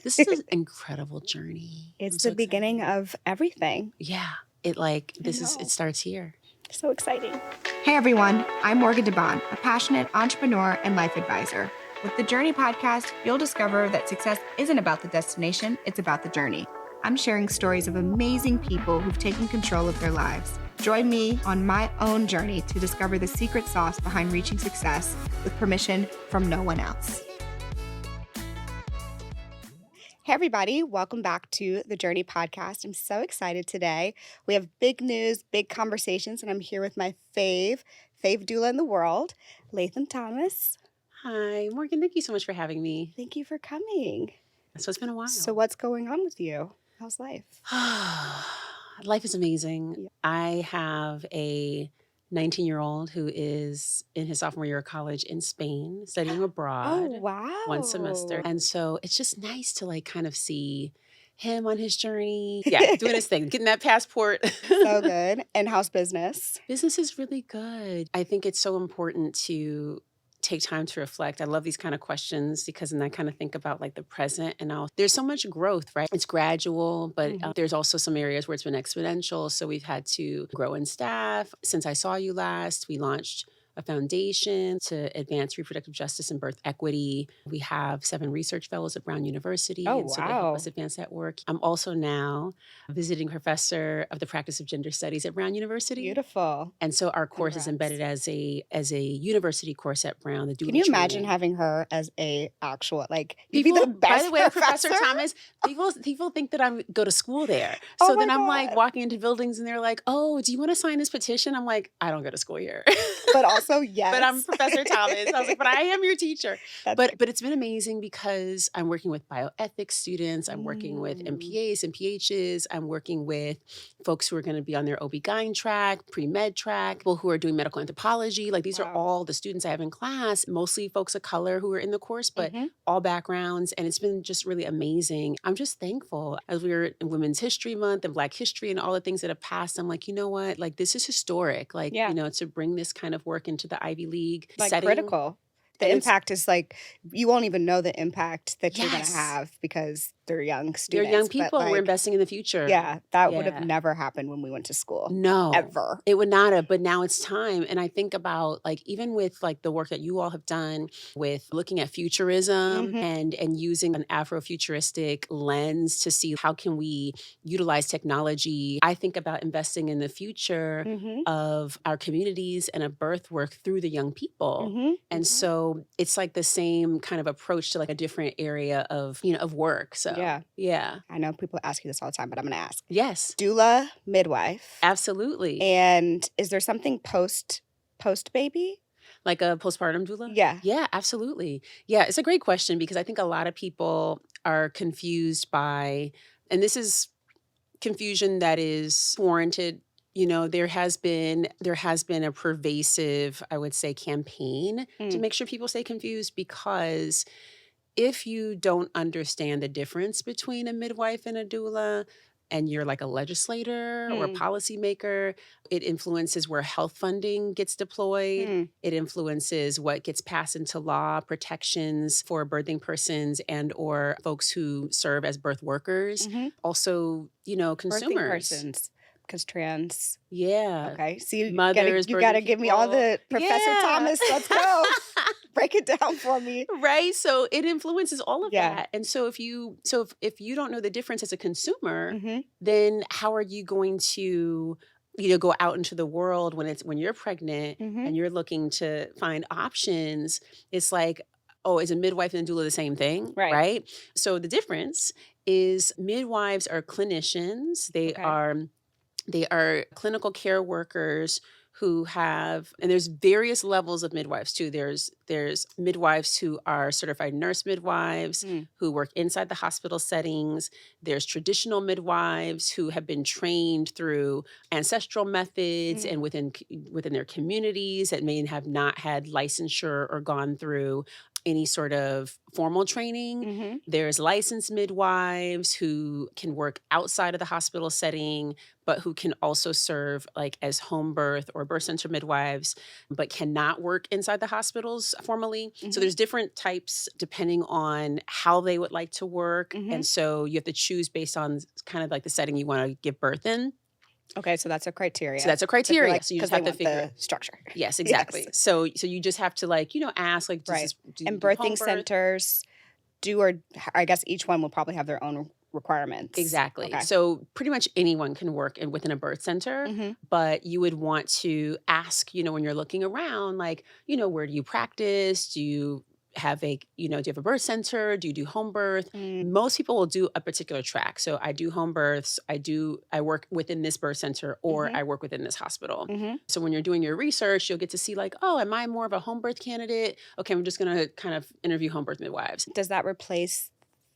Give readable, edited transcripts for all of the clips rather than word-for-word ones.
This is an incredible journey. It's the beginning of everything. Yeah. It starts here. So exciting. Hey everyone, I'm Morgan Debaun, a passionate entrepreneur and life advisor. With the Journey podcast, you'll discover that success isn't about the destination, it's about the journey. I'm sharing stories of amazing people who've taken control of their lives. Join me on my own journey to discover the secret sauce behind reaching success with permission from no one else. Hey everybody, welcome back to the Journey podcast. I'm so excited today. We have big news, big conversations, and I'm here with my fave doula in the world, Latham Thomas. Hi, Morgan. Thank you so much for having me. Thank you for coming. So it's been a while. So what's going on with you? How's life? Life is amazing. Yeah. I have a 19-year-old who is in his sophomore year of college in Spain, studying abroad. Oh, wow. One semester. And so it's just nice to kind of see him on his journey. Yeah, doing his thing, getting that passport. So good. And how's business? Business is really good. I think it's so important to take time to reflect. I love these kind of questions because then I kind of think about the present and now there's so much growth, right? It's gradual, but there's also some areas where it's been exponential. So we've had to grow in staff. Since I saw you last, we launched a foundation to advance reproductive justice and birth equity. We have 7 research fellows at Brown University. Oh, and so they help us advance that work. I'm also now a visiting professor of the practice of gender studies at Brown University. Beautiful. And so our course is embedded as a university course at Brown. The doula Can you imagine training. having her as a actual you'd People, be the best by the way, professor? Professor Thomas, people think that I go to school there. Oh So my then I'm God. walking into buildings and they're like, "Oh, do you want to sign this petition?" I'm like, "I don't go to school here." But also, yes. But I'm Professor Thomas. I was like, "But I am your teacher." That's But it's been amazing because I'm working with bioethics students. I'm working with MPAs and PHs. I'm working with folks who are going to be on their OB-GYN track, pre-med track, people who are doing medical anthropology. These are all the students I have in class, mostly folks of color who are in the course, but all backgrounds. And it's been just really amazing. I'm just thankful. As we were in Women's History Month and Black History and all the things that have passed, I'm like, you know what? This is historic. To bring this kind of work into the Ivy League setting. Critical. The impact is you won't even know the impact that you're going to Yes. have because they're young They're students. young people. But We're investing in the future. Yeah, that would Yeah. have never happened when we went to school. No. Ever. It would not have, but now it's time. And I think about even with the work that you all have done with looking at futurism and using an Afrofuturistic lens to see how can we utilize technology. I think about investing in the future of our communities and of birth work through the young people. And so it's the same kind of approach to a different area of work. So yeah. I know people ask you this all the time, but I'm going to ask. Yes. Doula, midwife. Absolutely. And is there something post baby? Like a postpartum doula? Yeah. Yeah, absolutely. Yeah, it's a great question because I think a lot of people are confused by, and this is confusion that is warranted. There has been a pervasive, I would say, campaign to make sure people stay confused because if you don't understand the difference between a midwife and a doula, and you're a legislator or a policymaker, it influences where health funding gets deployed. It influences what gets passed into law, protections for birthing persons and or folks who serve as birth workers. Also, consumers. Birthing persons. Because trans. Yeah. Okay. So you Mothers, got to give me all the Professor Yeah. Thomas. Let's go. Break it down for me. Right. So it influences all of Yeah. that. And so if you don't know the difference as a consumer, then how are you going to go out into the world when you're pregnant and you're looking to find options? It's oh, is a midwife and a doula the same thing? Right. So the difference is midwives are clinicians. They are clinical care workers who have, and there's various levels of midwives too. There's midwives who are certified nurse midwives who work inside the hospital settings. There's traditional midwives who have been trained through ancestral methods and within their communities that may have not had licensure or gone through any sort of formal training. There's licensed midwives who can work outside of the hospital setting, but who can also serve like as home birth or birth center midwives, but cannot work inside the hospitals formally. So there's different types depending on how they would like to work. And so you have to choose based on kind of like the setting you want to give birth in. Okay, so that's a criteria. So that's a criteria. Like, so you just have to figure the structure. Yes, exactly. Yes. So you just have to like, ask like, Right. do And do home birthing birth? centers I guess each one will probably have their own requirements. Exactly. Okay. So pretty much anyone can work within a birth center, but you would want to ask, when you're looking around, like, where do you practice? Do you have do you have a birth center? Do you do home birth? Most people will do a particular track. So I do home births. I work within this birth center, or I work within this hospital. So when you're doing your research, you'll get to see like, oh, am I more of a home birth candidate? Okay, I'm just going to kind of interview home birth midwives. Does that replace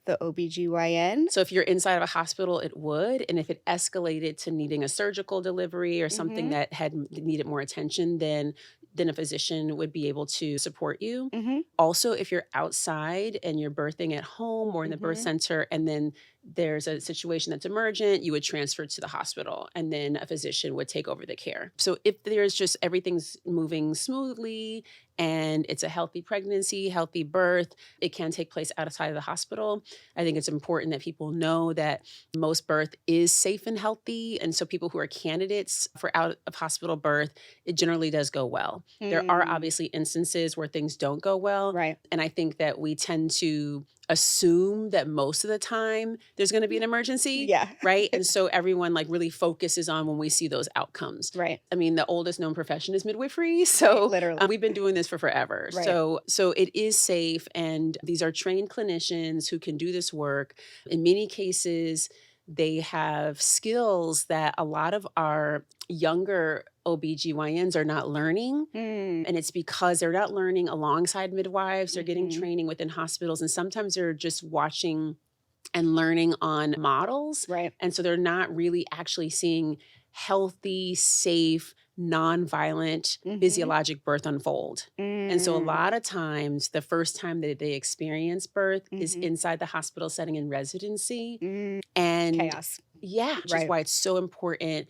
the OBGYN? So if you're inside of a hospital, it would. And if it escalated to needing a surgical delivery or something that had needed more attention, then a physician would be able to support you. Also, if you're outside and you're birthing at home or in the birth center, and then there's a situation that's emergent, you would transfer to the hospital, and then a physician would take over the care. So if there's just everything's moving smoothly and it's a healthy pregnancy, healthy birth, it can take place outside of the hospital. I think it's important that people know that most birth is safe and healthy. And so people who are candidates for out of hospital birth, it generally does go well. There are obviously instances where things don't go well. Right. And I think that we tend to assume that most of the time there's going to be an emergency. Yeah. Right. And so everyone like really focuses on when we see those outcomes. Right. I mean, the oldest known profession is midwifery. So literally. we've been doing this for forever. Right. So it is safe. And these are trained clinicians who can do this work. In many cases, they have skills that a lot of our younger OBGYNs are not learning. And it's because they're not learning alongside midwives. They're getting training within hospitals. And sometimes they're just watching and learning on models. Right. And so they're not really actually seeing healthy, safe, non-violent physiologic birth unfold. And so a lot of times, the first time that they experience birth is inside the hospital setting in residency. And chaos. Yeah, which is why it's so important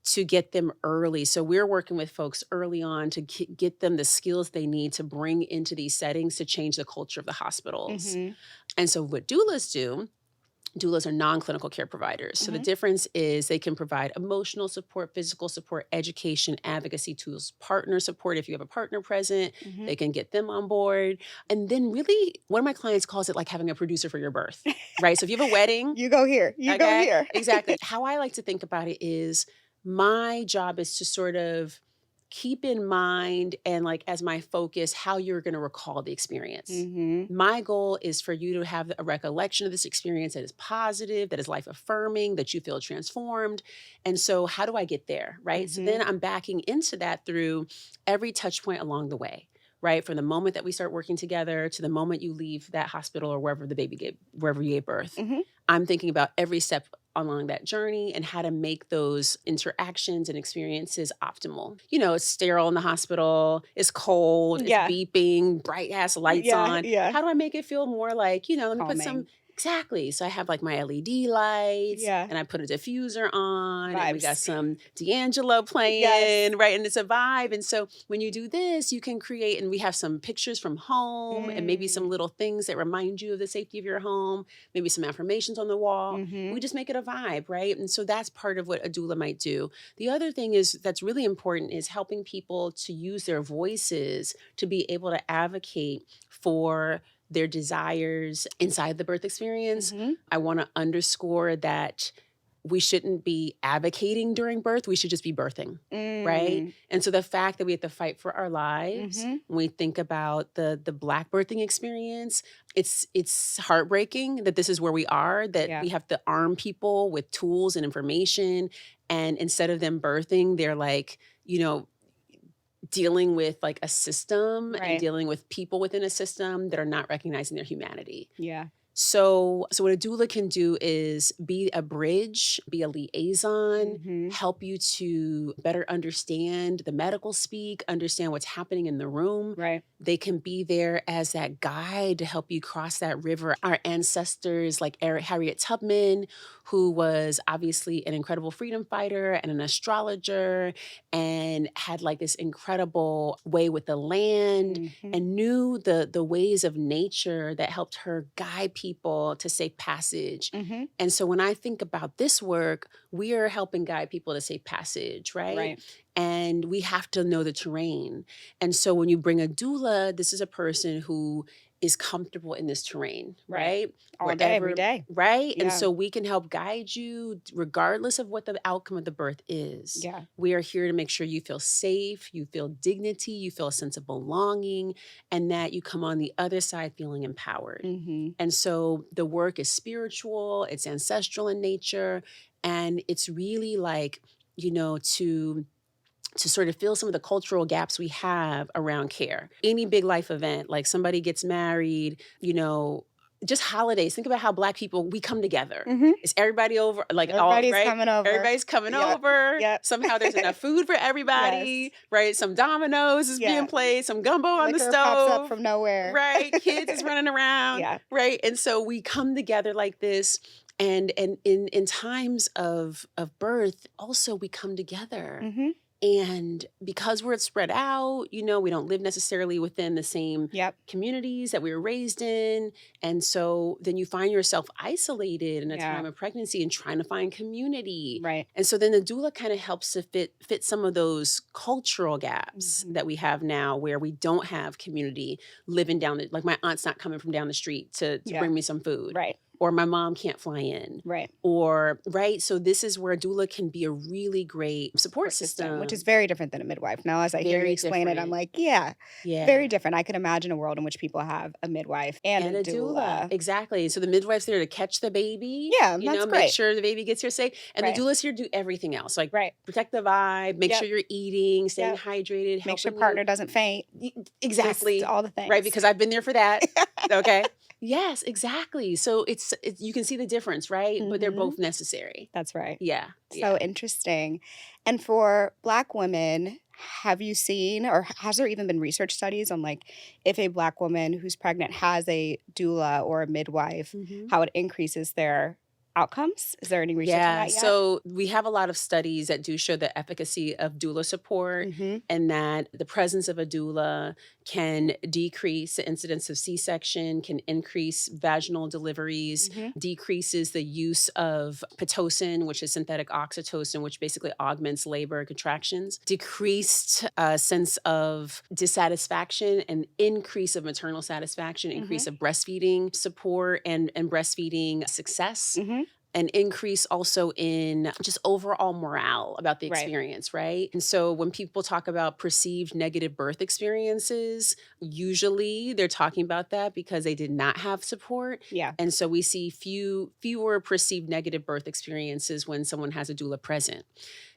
to get them early. So we're working with folks early on to get them the skills they need to bring into these settings to change the culture of the hospitals. And so what doulas are non-clinical care providers. So the difference is they can provide emotional support, physical support, education, advocacy tools, partner support. If you have a partner present, they can get them on board. And then really, one of my clients calls it like having a producer for your birth, right? So if you have a wedding. You go here. You go here. Exactly. How I like to think about it is my job is to sort of keep in mind and like as my focus how you're going to recall the experience. My goal is for you to have a recollection of this experience that is positive, that is life affirming, that you feel transformed. And so how do I get there, right? So then I'm backing into that through every touch point along the way. Right? From the moment that we start working together to the moment you leave that hospital or wherever you gave birth. I'm thinking about every step along that journey and how to make those interactions and experiences optimal. It's sterile in the hospital, it's cold, it's beeping, bright ass lights on. How do I make it feel more like, let me put some. Exactly. So I have like my LED lights and I put a diffuser on and we got some D'Angelo playing, right? And it's a vibe. And so when you do this, you can create, and we have some pictures from home and maybe some little things that remind you of the safety of your home, maybe some affirmations on the wall. We just make it a vibe, right? And so that's part of what a doula might do. The other thing that's really important is helping people to use their voices to be able to advocate for their desires inside the birth experience. I want to underscore that we shouldn't be advocating during birth. We should just be birthing, right? And so the fact that we have to fight for our lives, when we think about the Black birthing experience, it's heartbreaking that this is where we are, that we have to arm people with tools and information. And instead of them birthing, they're like, dealing with like a system and dealing with people within a system that are not recognizing their humanity. Yeah. So what a doula can do is be a bridge, be a liaison, help you to better understand the medical speak, understand what's happening in the room. Right. They can be there as that guide to help you cross that river. Our ancestors, like Harriet Tubman, who was obviously an incredible freedom fighter and an astrologer and had like this incredible way with the land and knew the ways of nature that helped her guide people to safe passage. And so when I think about this work, we are helping guide people to safe passage, right? And we have to know the terrain. And so when you bring a doula, this is a person who is comfortable in this terrain, right? All day, every day. Right? Yeah. And so we can help guide you regardless of what the outcome of the birth is. Yeah. We are here to make sure you feel safe, you feel dignity, you feel a sense of belonging, and that you come on the other side feeling empowered. And so the work is spiritual, it's ancestral in nature, and it's really like, to sort of fill some of the cultural gaps we have around care. Any big life event, like somebody gets married, just holidays. Think about how Black people, we come together. Is everybody over? Like everybody's coming over. Everybody's coming over. Somehow there's enough food for everybody, right? Some dominoes is being played, some gumbo on the stove. Pops up from nowhere. Right, kids is running around. Right, and so we come together like this. And in times of birth, also we come together. And because we're spread out, we don't live necessarily within the same communities that we were raised in. And so then you find yourself isolated in a time of pregnancy and trying to find community. Right. And so then the doula kind of helps to fit some of those cultural gaps that we have now where we don't have community living like my aunt's not coming from down the street to bring me some food. Right. Or my mom can't fly in. Right. Or, right. So this is where a doula can be a really great support system. Which is very different than a midwife. Now, as I hear you explain it, I'm like, very different. I could imagine a world in which people have a midwife and a doula. Exactly. So the midwife's there to catch the baby. Yeah, that's great. Make sure the baby gets here safe. And the doula's here to do everything else. Like protect the vibe, make sure you're eating, staying hydrated. Make sure partner doesn't faint. Exactly. Just all the things. Right, because I've been there for that. Okay. Yes, exactly. So it's you can see the difference, right? But they're both necessary. That's right. Yeah. So interesting. And for Black women, have you seen, or has there even been research studies on like if a Black woman who's pregnant has a doula or a midwife, how it increases their outcomes? Is there any research on that yet? So we have a lot of studies that do show the efficacy of doula support and that the presence of a doula can decrease the incidence of C-section, can increase vaginal deliveries, decreases the use of Pitocin, which is synthetic oxytocin, which basically augments labor contractions, decreased sense of dissatisfaction, and increase of maternal satisfaction, increase of breastfeeding support and breastfeeding success. An increase also in just overall morale about the experience, right? And so when people talk about perceived negative birth experiences, usually they're talking about that because they did not have support. Yeah. And so we see fewer perceived negative birth experiences when someone has a doula present.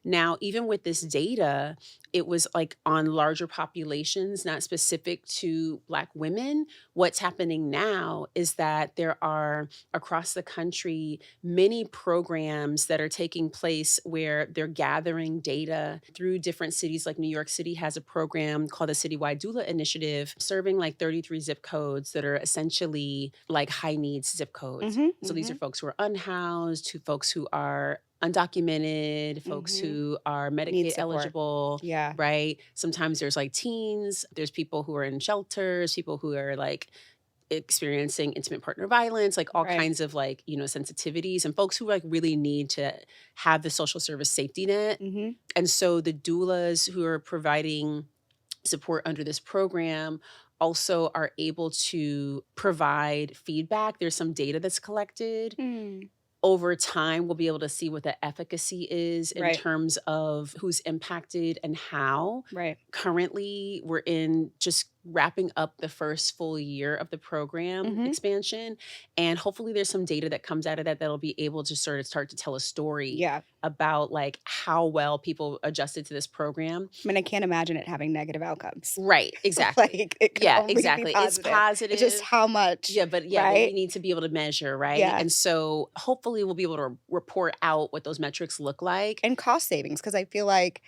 Now, even with this data, it was like on larger populations, not specific to Black women. What's happening now is that there are across the country many programs that are taking place where they're gathering data through different cities. Like New York City has a program called the Citywide Doula Initiative, serving like 33 zip codes that are essentially like high needs zip codes. So these are folks who are unhoused, folks who are undocumented, folks who are Medicaid eligible, right? Sometimes there's like teens, there's people who are in shelters, people who are like experiencing intimate partner violence, like all kinds of like, sensitivities, and folks who like really need to have the social service safety net. And so the doulas who are providing support under this program also are able to provide feedback. There's some data that's collected. Over time, we'll be able to see what the efficacy is in terms of who's impacted and how. Currently, we're in just wrapping up the first full year of the program expansion. And hopefully there's some data that comes out of that that'll be able to sort of start to tell a story about like how well people adjusted to this program. I mean, I can't imagine it having negative outcomes. Right, exactly. Like, it can only exactly. be positive. It's positive. It's just how much. But right? we need to be able to measure, right? Yeah. And so hopefully we'll be able to report out what those metrics look like. And cost savings, because I feel like,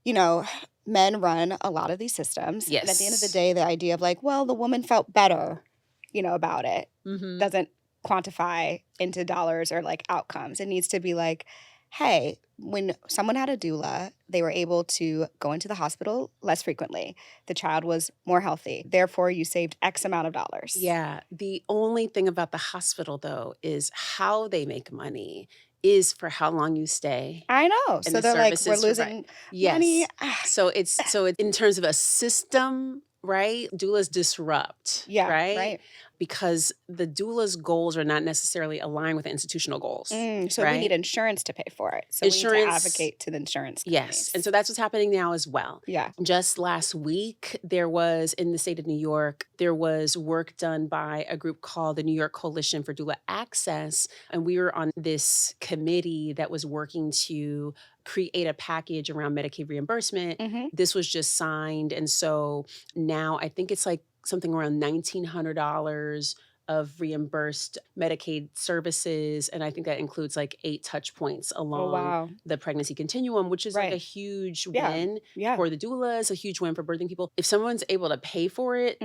you know, men run a lot of these systems. Yes. And at the end of the day, the idea of like, well, the woman felt better, you know, about it doesn't quantify into dollars or like outcomes. It needs to be like, hey, when someone had a doula, they were able to go into the hospital less frequently. The child was more healthy. Therefore, you saved X amount of dollars. Yeah. The only thing about the hospital, though, is how they make money is for how long you stay. I know. So they're like, we're losing money. So it's in terms of a system, right? Doulas disrupt. Yeah. Right. Because the doula's goals are not necessarily aligned with the institutional goals. So we need insurance to pay for it. So we need to advocate to the insurance companies. Yes. And so that's what's happening now as well. Yeah. Just last week, there was, in the state of New York, there was work done by a group called the New York Coalition for Doula Access. And we were on this committee that was working to create a package around Medicaid reimbursement. This was just signed. And so now I think it's like something around $1,900 of reimbursed Medicaid services. And I think that includes like 8 touch points along the pregnancy continuum, which is like a huge win for the doulas, a huge win for birthing people. If someone's able to pay for it,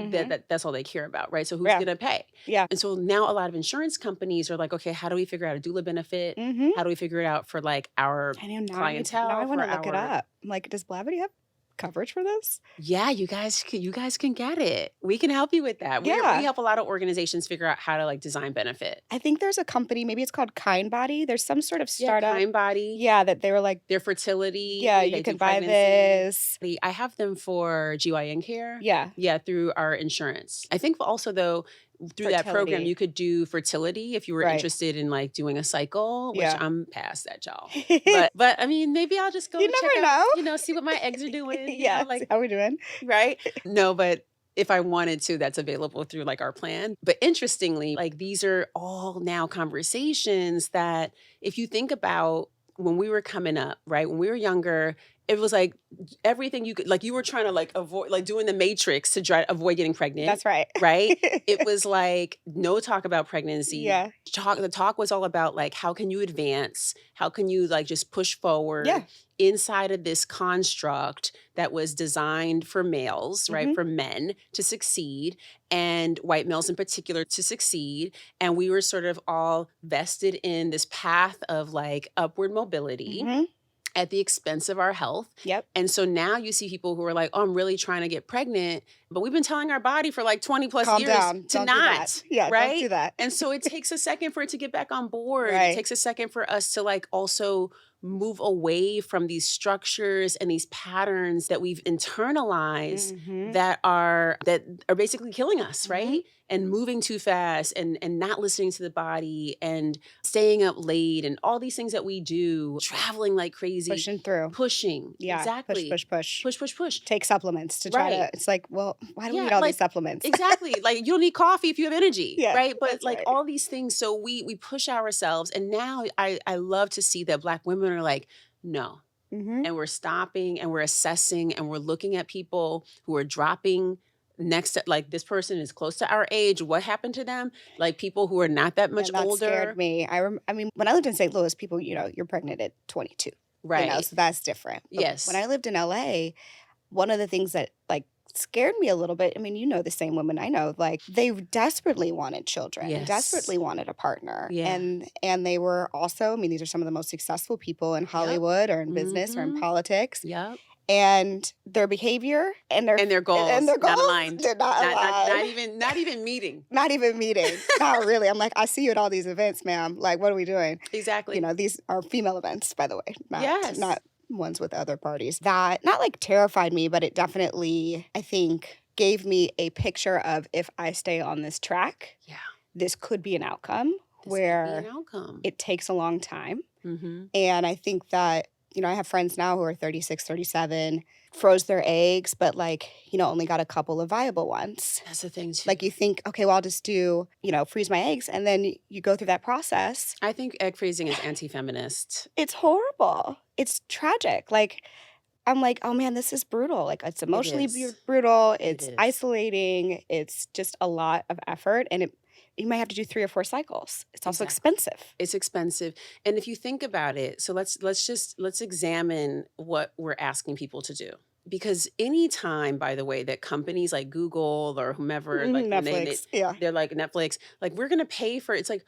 that's all they care about, right? So who's going to pay? Yeah. And so now a lot of insurance companies are like, okay, how do we figure out a doula benefit? How do we figure it out for like our clientele? Now I want to look it up. I'm like, does Blavity have coverage for this? Yeah, you guys can get it. We can help you with that. We help a lot of organizations figure out how to like design benefit. I think there's a company, maybe it's called Kindbody. There's some sort of startup. Kindbody. Yeah, that they were like their fertility. Yeah, you can buy this. I have them for GYN care. Yeah. Yeah, through our insurance. I think also though, through that program, you could do fertility if you were interested in like doing a cycle, which I'm past that, y'all. But I mean, maybe I'll just go check out, see what my eggs are doing. Like how we doing? Right? No, but if I wanted to, that's available through like our plan. But interestingly, like these are all now conversations that if you think about when we were coming up, right? When we were younger, it was like everything you could, like you were trying to like avoid, like doing the matrix to try to avoid getting pregnant. That's right. Right? It was like no talk about pregnancy. Yeah. The talk was all about like, how can you advance? How can you like just push forward inside of this construct that was designed for males, right? For men to succeed and white males in particular to succeed. And we were sort of all vested in this path of like upward mobility. At the expense of our health. Yep. And so now you see people who are like, oh, I'm really trying to get pregnant. But we've been telling our body for like 20 plus Calm years down. to Don't not. Do that. Yeah, right? Don't do that. And so it takes a second for it to get back on board. Right. It takes a second for us to like also move away from these structures and these patterns that we've internalized that are basically killing us, right? And moving too fast and not listening to the body and staying up late and all these things that we do, traveling like crazy. Pushing. Yeah. Exactly. Push. Take supplements to try to, it's like, well, why do we need all these supplements? Exactly. Like you don't need coffee if you have energy, right? But like right. all these things. So we push ourselves. And now I love to see that Black women are like, no. And we're stopping and we're assessing and we're looking at people who are dropping next to, like, this person is close to our age. What happened to them? Like people who are not that much older. That scared me. I mean, when I lived in St. Louis, people, you're pregnant at 22. Right. So that's different. But yes. When I lived in LA, one of the things that like scared me a little bit, I mean, the same women I know, like they desperately wanted children, desperately wanted a partner. And they were also, I mean, these are some of the most successful people in Hollywood or in business or in politics. Yep. And their behavior and their goals not aligned. Did not Not align. even meeting. Not even meeting. Not really. I'm like, I see you at all these events, ma'am. Like, what are we doing? Exactly. These are female events, by the way. Not ones with other parties. That not like terrified me, but it definitely, I think, gave me a picture of if I stay on this track, this could be an outcome where it takes a long time. And I think that I have friends now who are 36, 37, froze their eggs, but like, only got a couple of viable ones. That's the thing too. Like you think, okay, well, I'll just do, freeze my eggs. And then you go through that process. I think egg freezing is anti-feminist. It's horrible. It's tragic. Like, I'm like, oh man, this is brutal. Like, it's emotionally brutal. It's isolating. It's just a lot of effort. And you might have to do 3 or 4 cycles. It's also expensive. It's expensive. And if you think about it, so let's examine what we're asking people to do. Because anytime, by the way, that companies like Google or whomever, like Netflix, they're like Netflix, like we're going to pay for it's like,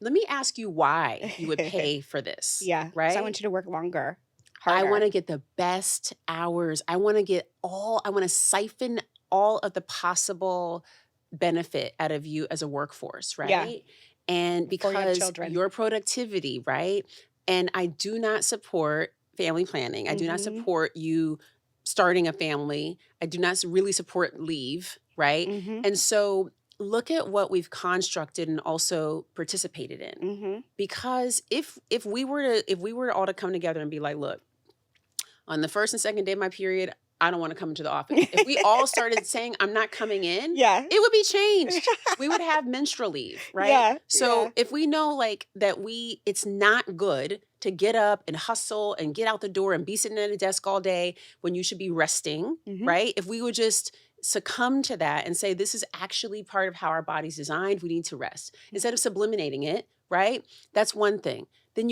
let me ask you why you would pay for this. Yeah. Right. So I want you to work longer. Harder. I want to get the best hours. I want to siphon all of the possible benefit out of you as a workforce, right? Yeah. And because your productivity, right? And I do not support family planning. I do not support you starting a family. I do not really support leave, right? And so look at what we've constructed and also participated in. Because if we were all to come together and be like, look, on the first and second day of my period, I don't want to come into the office. If we all started saying, I'm not coming in, it would be changed. We would have menstrual leave, right? Yeah, so if we know like that it's not good to get up and hustle and get out the door and be sitting at a desk all day when you should be resting, right? If we would just succumb to that and say, this is actually part of how our body's designed, we need to rest. Instead of subliminating it, right? That's one thing. Then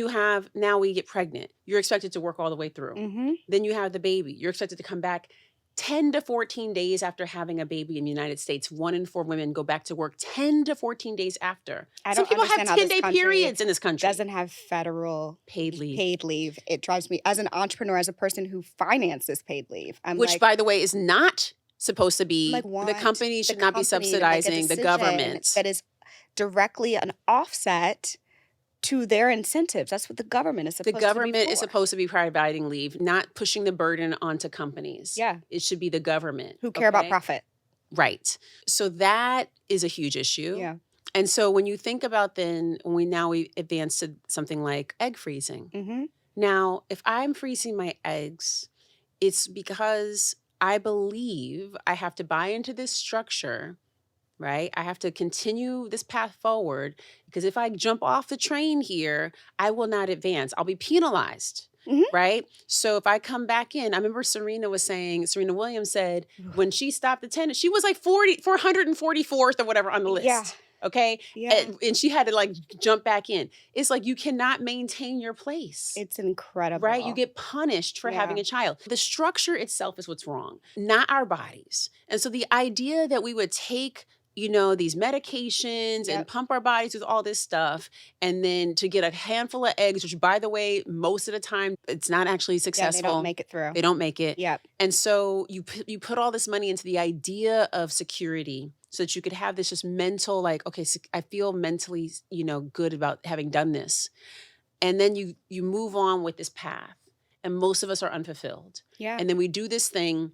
now we get pregnant. You're expected to work all the way through. Then you have the baby. You're expected to come back 10 to 14 days after having a baby in the United States. 1 in 4 women go back to work 10 to 14 days after. Some people have 10-day periods in this country. Doesn't have federal paid leave. It drives me, as an entrepreneur, as a person who finances paid leave. Which, by the way, is not supposed to be, the company should not be subsidizing the government. That is directly an offset to their incentives. That's what the government is supposed to be. The government is supposed to be providing leave, not pushing the burden onto companies. Yeah. It should be the government. Who care about profit. Right. So that is a huge issue. Yeah. And so when you think about then, we advance to something like egg freezing. Now, if I'm freezing my eggs, it's because I believe I have to buy into this structure, right? I have to continue this path forward because if I jump off the train here, I will not advance. I'll be penalized, right? So if I come back in, I remember Serena Williams said when she stopped attending, she was like 444th or whatever on the list. Yeah. Okay. Yeah. And she had to like jump back in. It's like you cannot maintain your place. It's incredible. Right? You get punished for having a child. The structure itself is what's wrong, not our bodies. And so the idea that we would take these medications and pump our bodies with all this stuff, and then to get a handful of eggs, which by the way, most of the time, it's not actually successful. Yeah, they don't make it through. They don't make it. Yep. And so you put all this money into the idea of security so that you could have this just mental, like, okay, so I feel mentally, good about having done this. And then you move on with this path. And most of us are unfulfilled. Yeah. And then we do this thing.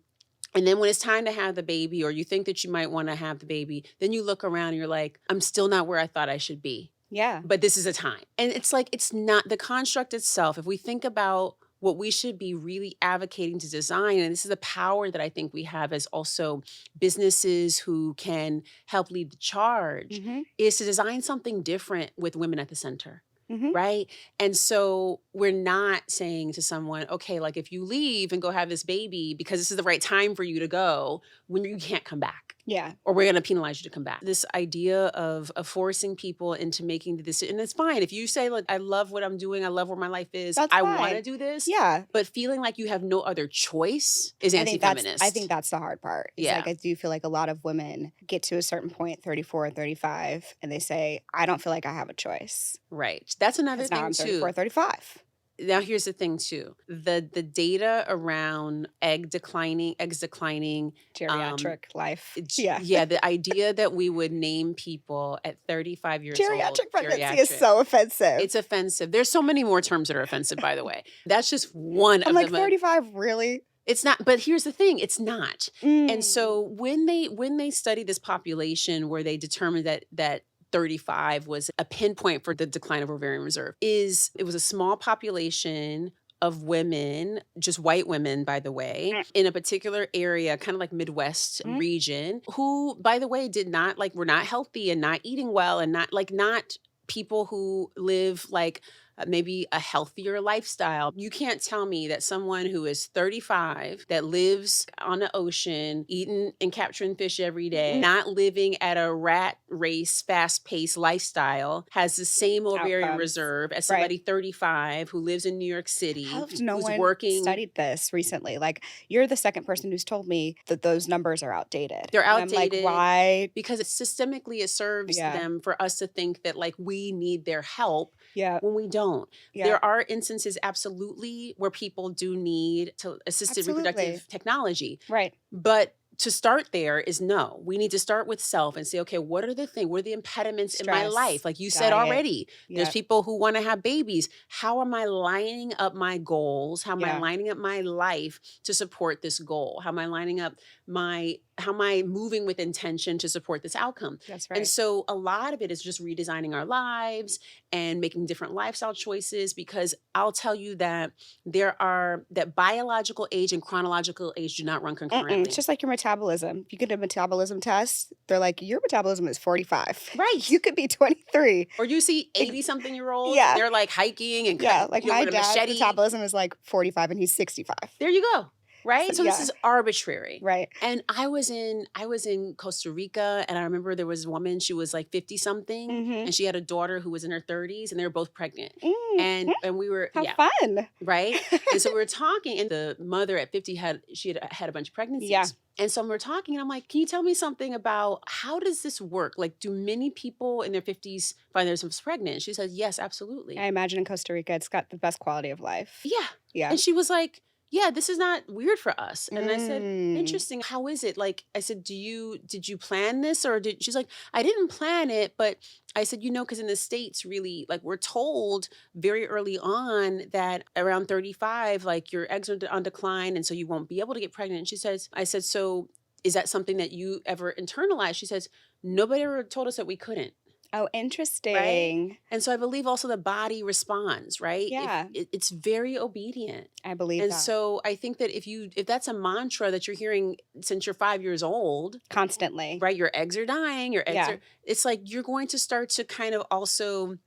And then when it's time to have the baby, or you think that you might want to have the baby, then you look around and you're like, I'm still not where I thought I should be. Yeah. But this is a time. And it's like, it's not the construct itself. If we think about what we should be really advocating to design, and this is the power that I think we have as also businesses who can help lead the charge, is to design something different with women at the center. Right? And so we're not saying to someone, okay, like if you leave and go have this baby because this is the right time for you to go, when you can't come back. Yeah. Or we're going to penalize you to come back. This idea of forcing people into making the decision, and it's fine. If you say, look, I love what I'm doing, I love where my life is, I want to do this. Yeah. But feeling like you have no other choice is anti-feminist. I think that's the hard part. It's like, I do feel like a lot of women get to a certain point, 34 and 35, and they say, I don't feel like I have a choice. Right. That's another thing now I'm 34, too. 35. Now, here's the thing, too. The data around eggs declining, geriatric life. Yeah, the idea that we would name people at 35 years old. Geriatric pregnancy is so offensive. It's offensive. There's so many more terms that are offensive, by the way. That's just one I'm of like, them. 35, really? It's not, but here's the thing, it's not. And so when they study this population where they determined that 35 was a pinpoint for the decline of ovarian reserve, it was a small population of women, just white women, by the way, in a particular area, kind of like Midwest region, who, by the way, were not healthy and not eating well and not people who live like maybe a healthier lifestyle. You can't tell me that someone who is 35 that lives on the ocean, eating and capturing fish every day, not living at a rat race, fast-paced lifestyle, has the same ovarian reserve as somebody 35 who lives in New York City, How has no who's one working. studied this recently? Like, you're the second person who's told me that those numbers are outdated. They're And I'm like, outdated. why? Because systemically it serves Yeah. them for us to think that like we need their help Yeah. when we don't. Yeah. There are instances absolutely where people do need assisted reproductive technology. Right. But to start there is no. We need to start with self and say, okay, what are the impediments in my life? Like you said already, there's people who want to have babies. How am I lining up my goals? How am I lining up my life to support this goal? How am I lining up how am I moving with intention to support this outcome? That's right. And so a lot of it is just redesigning our lives and making different lifestyle choices, because I'll tell you that that biological age and chronological age do not run concurrently. It's just like your metabolism. If you get a metabolism test, they're like, your metabolism is 45. Right. You could be 23. Or you see 80-something-year-olds, Yeah. they're like hiking and like my with a dad's machete. metabolism is like 45 and he's 65. There you go. Right? So Yeah. this is arbitrary. Right. And I was in Costa Rica, and I remember there was a woman, she was like 50-something, and she had a daughter who was in her 30s, and they were both pregnant. And we were How fun. Right? And so we were talking, and the mother at 50 had a bunch of pregnancies. Yeah. And so we were talking, and I'm like, can you tell me something about how does this work? Like, do many people in their 50s find themselves pregnant? She says, yes, absolutely. I imagine in Costa Rica, it's got the best quality of life. Yeah. Yeah. And she was like, yeah, this is not weird for us. And I said, interesting. How is it? Like, I said, did you plan this? Or she's like, I didn't plan it, but I said, because in the States, really, like, we're told very early on that around 35, like, your eggs are on decline, and so you won't be able to get pregnant. And I said, so is that something that you ever internalized? She says, nobody ever told us that we couldn't. Oh, interesting. Right? And so I believe also the body responds, right? Yeah. It's very obedient. I believe and that. So I think that if that's a mantra that you're hearing since you're 5 years old. Constantly. Right? Your eggs are dying. It's like you're going to start to kind of also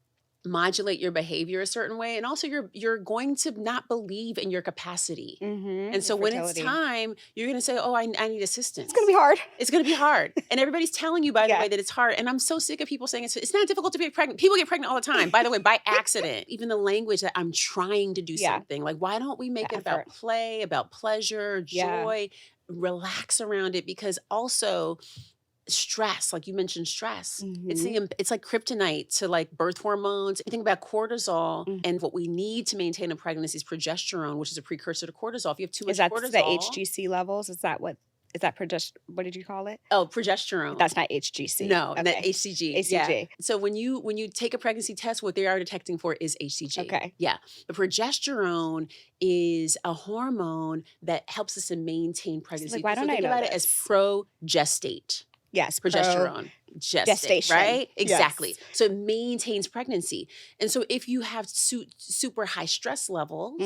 modulate your behavior a certain way. And also you're going to not believe in your capacity. And so when it's time, you're going to say, oh, I need assistance. It's going to be hard. It's going to be hard. And everybody's telling you, by the way, that it's hard. And I'm so sick of people saying it's not difficult to get pregnant. People get pregnant all the time, by the way, by accident. Even the language that I'm trying to do something. Like, why don't we make it about play, about pleasure, joy, relax around it? Because also stress, like you mentioned, stress. It's like kryptonite to like birth hormones. You think about cortisol, and what we need to maintain a pregnancy is progesterone, which is a precursor to cortisol. If you have too much cortisol, is that the HGC levels? Is that what what did you call it? Oh, progesterone. That's not HGC. No, not HCG. HCG. Yeah. So when you take a pregnancy test, what they are detecting for is HCG. Okay. Yeah. The progesterone is a hormone that helps us to maintain pregnancy. Like, why don't I know about it as progestate? Yes, progesterone. Gestation. Right? Exactly. Yes. So it maintains pregnancy. And so if you have super high stress levels,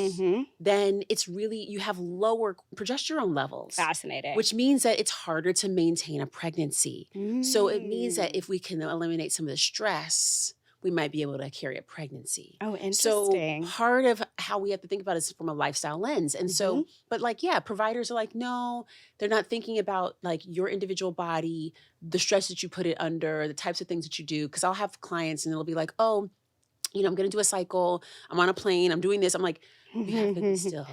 then it's really, you have lower progesterone levels. Fascinating. Which means that it's harder to maintain a pregnancy. So it means that if we can eliminate some of the stress, we might be able to carry a pregnancy. Oh, interesting. So part of how we have to think about it is from a lifestyle lens. And so, but like, yeah, providers are like, no, they're not thinking about like your individual body, the stress that you put it under, the types of things that you do. Because I'll have clients and they'll be like, oh, I'm going to do a cycle. I'm on a plane. I'm doing this. I'm like, we have to be still.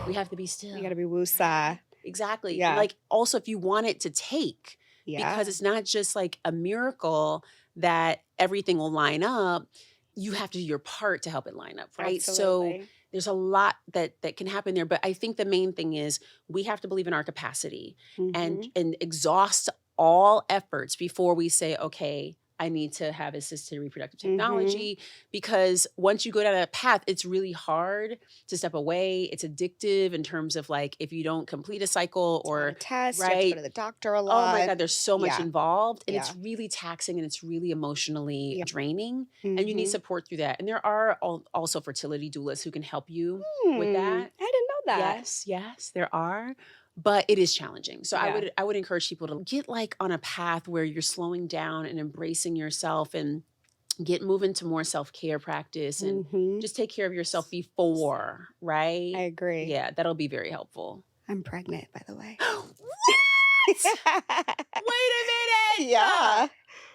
We have to be still. You got to be woosah. Exactly. Yeah. Like also if you want it to take, because it's not just like a miracle that everything will line up, you have to do your part to help it line up, right? Absolutely. So there's a lot that can happen there. But I think the main thing is we have to believe in our capacity and exhaust all efforts before we say, okay, I need to have assisted reproductive technology, because once you go down that path, it's really hard to step away. It's addictive in terms of like, if you don't complete a cycle or test, you have to go right. to the doctor a Oh lot. my God, there's so much Yeah. involved, and Yeah. it's really taxing, and it's really emotionally Yeah. draining, and you need support through that. And there are also fertility doulas who can help you with that. I didn't know that. Yes, there are. But it is challenging. So Yeah. I would encourage people to get like on a path where you're slowing down and embracing yourself, and move into more self-care practice, and just take care of yourself before, right? I agree. Yeah, that'll be very helpful. I'm pregnant, by the way. Wait a minute. Yeah.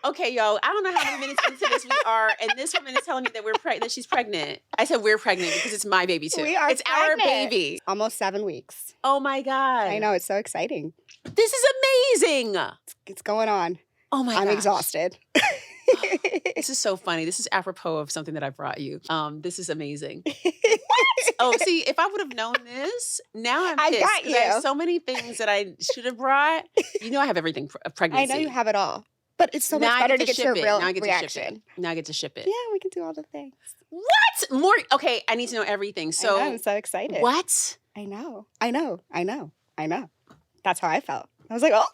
Okay, y'all. I don't know how many minutes into this we are, and this woman is telling me that that she's pregnant. I said we're pregnant because it's my baby too. We are It's pregnant. our baby. Almost 7 weeks. Oh my God. I know, it's so exciting. This is amazing. It's going on. Oh my I'm gosh. exhausted. This is so funny. This is apropos of something that I brought you. This is amazing. Oh, see, if I would have known this, now I'm pissed. got 'cause I you. have so many things that I should have brought. You know, I have everything I pregnancy. know you have it all. But it's so Now much I better to get ship your it. real Now I get to ship reaction. it. Now I get to ship it. Yeah, we can do all the things. What? More? Okay, I need to know everything. I know, So, I'm so excited. what? I know. That's how I felt. I was like, oh.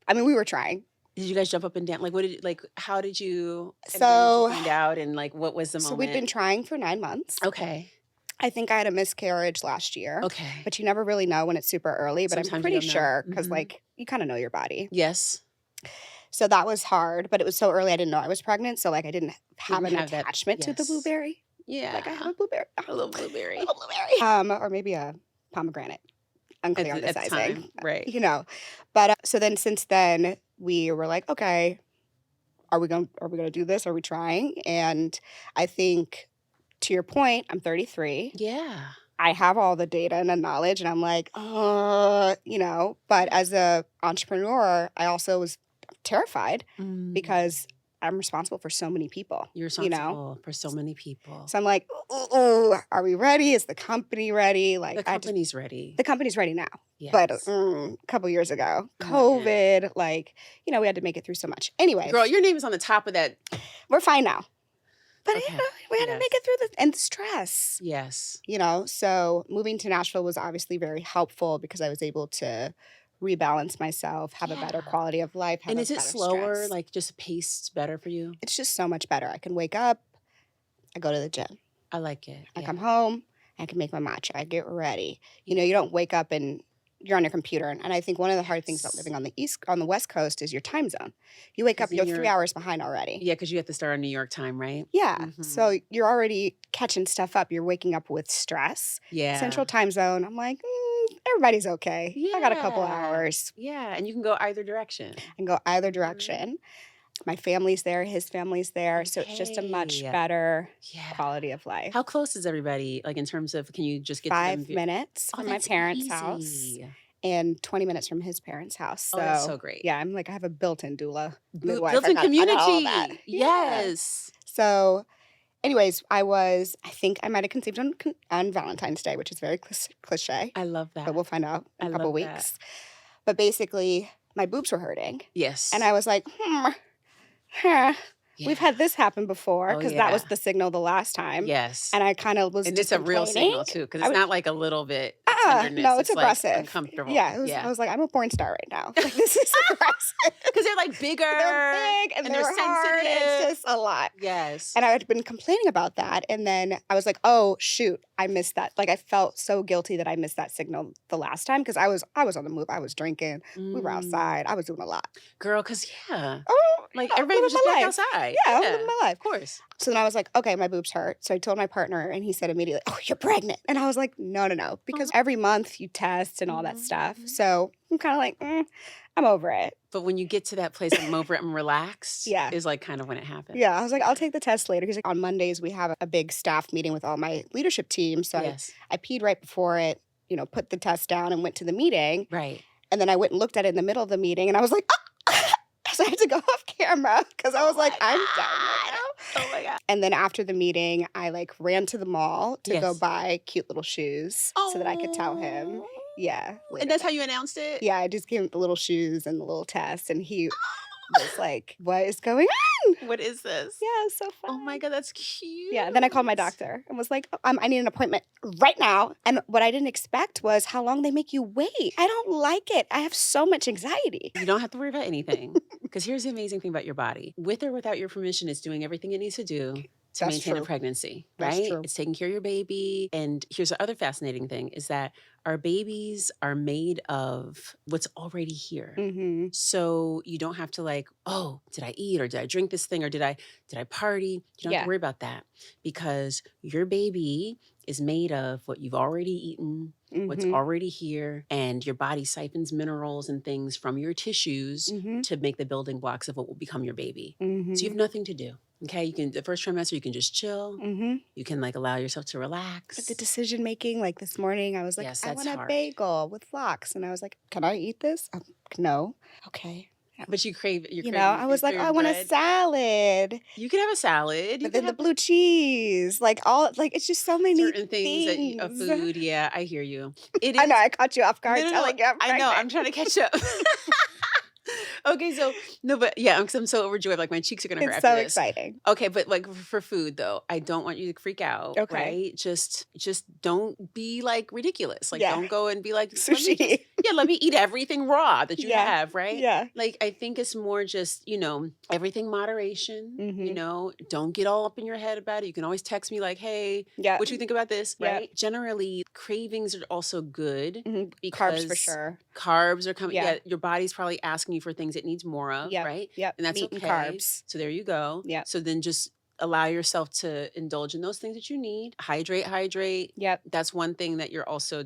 I mean, we were trying. Did you guys jump up and down? Like, how did you, and when So- did you find out, and like, what was the So moment? we've been trying for 9 months. Okay. I think I had a miscarriage last year. Okay. But you never really know when it's super early. But Sometimes I'm you pretty don't know. sure because, Mhm. like, you kind of know your body. Yes. So that was hard. But it was so early, I didn't know I was pregnant. So, like, I didn't have Didn't an have that- attachment to the yes. blueberry. Yeah. Like, I have a blueberry. a little blueberry. A little blueberry. Or maybe a pomegranate. Unclear on the At the sizing. time, right. You know. But so then since then, we were like, okay, are we going to do this? Are we trying? And I think, to your point, I'm 33. Yeah. I have all the data and the knowledge, and I'm like, you know. But as a entrepreneur, I also was terrified because I'm responsible for so many people. You're you know? responsible for so many people. So I'm like, ooh, are we ready? Is the company ready? Like, The company's ready. the company's ready now. Yes. But a couple years ago, Yeah. COVID, like, you know, we had to make it through so much. Anyway, Girl, your name is on the top of that. we're fine now. But, Okay. you know, we had to make it through and the stress. Yes. You know, so moving to Nashville was obviously very helpful because I was able to rebalance myself, have a better Yeah. quality of life. Have And a is it better slower, stress. like just paced better for you? It's just so much better. I can wake up, I go to the gym, I like it. I Yeah. come home, I can make my matcha, I get ready. You know, you don't wake up and you're on your computer. And I think one of the hard things about living on the West Coast is your time zone. You wake up, Because you're then 3 hours behind already. Yeah, because you have to start on New York time, right? Yeah. Mhm. So you're already catching stuff up. You're waking up with stress. Yeah. Central time zone. I'm like, everybody's okay. I got a couple Yeah. hours. Yeah, and you can go either direction. And go either direction. My family's there, his family's there. So it's just a much Okay. better Yeah. quality of life. How close is everybody? Like in terms of, can you just get to 5 them? minutes Oh, from my that's parents' house easy. and 20 minutes from his parents' house. So, Oh, that's so great. yeah, I'm like, I have a built-in doula. midwife. Built-in I got all community. that. Yeah. Yes. So, anyways, I think I might have conceived on Valentine's Day, which is very cliche, I love that. but we'll find out in I a couple love that. weeks. But basically, my boobs were hurting. Yes. And I was like, we've had this happen before Oh, because that was yeah. the signal the last time. Yes. And I kind of was And just it's a real complaining. signal too, because I it's was- not like a little bit tenderness. No, it's like aggressive. uncomfortable. Yeah, I was like, I'm a porn star right now. Like, this is aggressive. Because they're like bigger. They're big and they're hard. It's sensitive. just a lot. Yes. And I had been complaining about that. And then I was like, oh, shoot, I missed that. Like, I felt so guilty that I missed that signal the last time because I was on the move. I was drinking. We were outside. I was doing a lot. Girl, because yeah. Oh, Like you know, everybody was living just my back life. outside. Yeah, I was living my life. Of course. So then I was like, okay, my boobs hurt. So I told my partner, and he said immediately, oh, you're pregnant. And I was like, no, because every month you test and all that stuff. So I'm kind of like, I'm over it. But when you get to that place, I'm over it, I'm relaxed. Yeah. Is like kind of when it happens. Yeah, I was like, I'll take the test later. Because like, on Mondays, we have a big staff meeting with all my leadership team. So Yes. I peed right before it, put the test down and went to the meeting. Right. And then I went and looked at it in the middle of the meeting. And I was like, so I had to go off camera because I was like, I'm done right now. Oh my God. And then after the meeting, I like ran to the mall to go Yes. buy cute little shoes so that I could tell him. Oh. Yeah. And that's how you announced it? Yeah, I just gave him the little shoes and the little test. And he was like, what is going on? What is this? Yeah, it's so fun. Oh my God, that's cute. Yeah, then I called my doctor and was like, I need an appointment right now. And what I didn't expect was how long they make you wait. I don't like it. I have so much anxiety. You don't have to worry about anything. Because here's the amazing thing about your body. With or without your permission, it's doing everything it needs to do to That's maintain true. a pregnancy, That's right? true. It's taking care of your baby. And here's the other fascinating thing is that our babies are made of what's already here. Mm-hmm. So you don't have to like, oh, did I eat or did I drink this thing or did I party? You don't have to worry about that because your baby is made of what you've already eaten, what's already here, and your body siphons minerals and things from your tissues to make the building blocks of what will become your baby. So you have nothing to do. Okay, you can the first trimester you can just chill. You can like allow yourself to relax. But the decision making, like this morning, I was like, Yes, I that's want a hard. bagel with lox, and I was like, can I eat this? No. Okay. But you crave, I was like, I want a salad. You can have a salad. But then the blue cheese, it's just so many certain things of food. Yeah, I hear you. It is. I know I caught you off guard telling you I'm I know. pregnant. I'm trying to catch up. Okay, so no, but yeah, I'm so overjoyed. Like my cheeks are gonna hurt It's after so this. exciting. Okay, but like for food though, I don't want you to freak out. Okay. Right? Just don't be like ridiculous. Like Yeah. don't go and be like Sushi. let me eat everything raw that you Yeah. have, right? Yeah. Like I think it's more just, everything moderation. Don't get all up in your head about it. You can always text me like, hey, Yeah. what you think about this? Yeah. Right? Generally, cravings are also good Carbs because for sure. Carbs are coming. Yeah. Yeah, your body's probably asking you for things it needs more of, Yep. right? Yep. And that's Meat and okay. carbs. So there you go. Yeah. So then just allow yourself to indulge in those things that you need. Hydrate. Yep. That's one thing that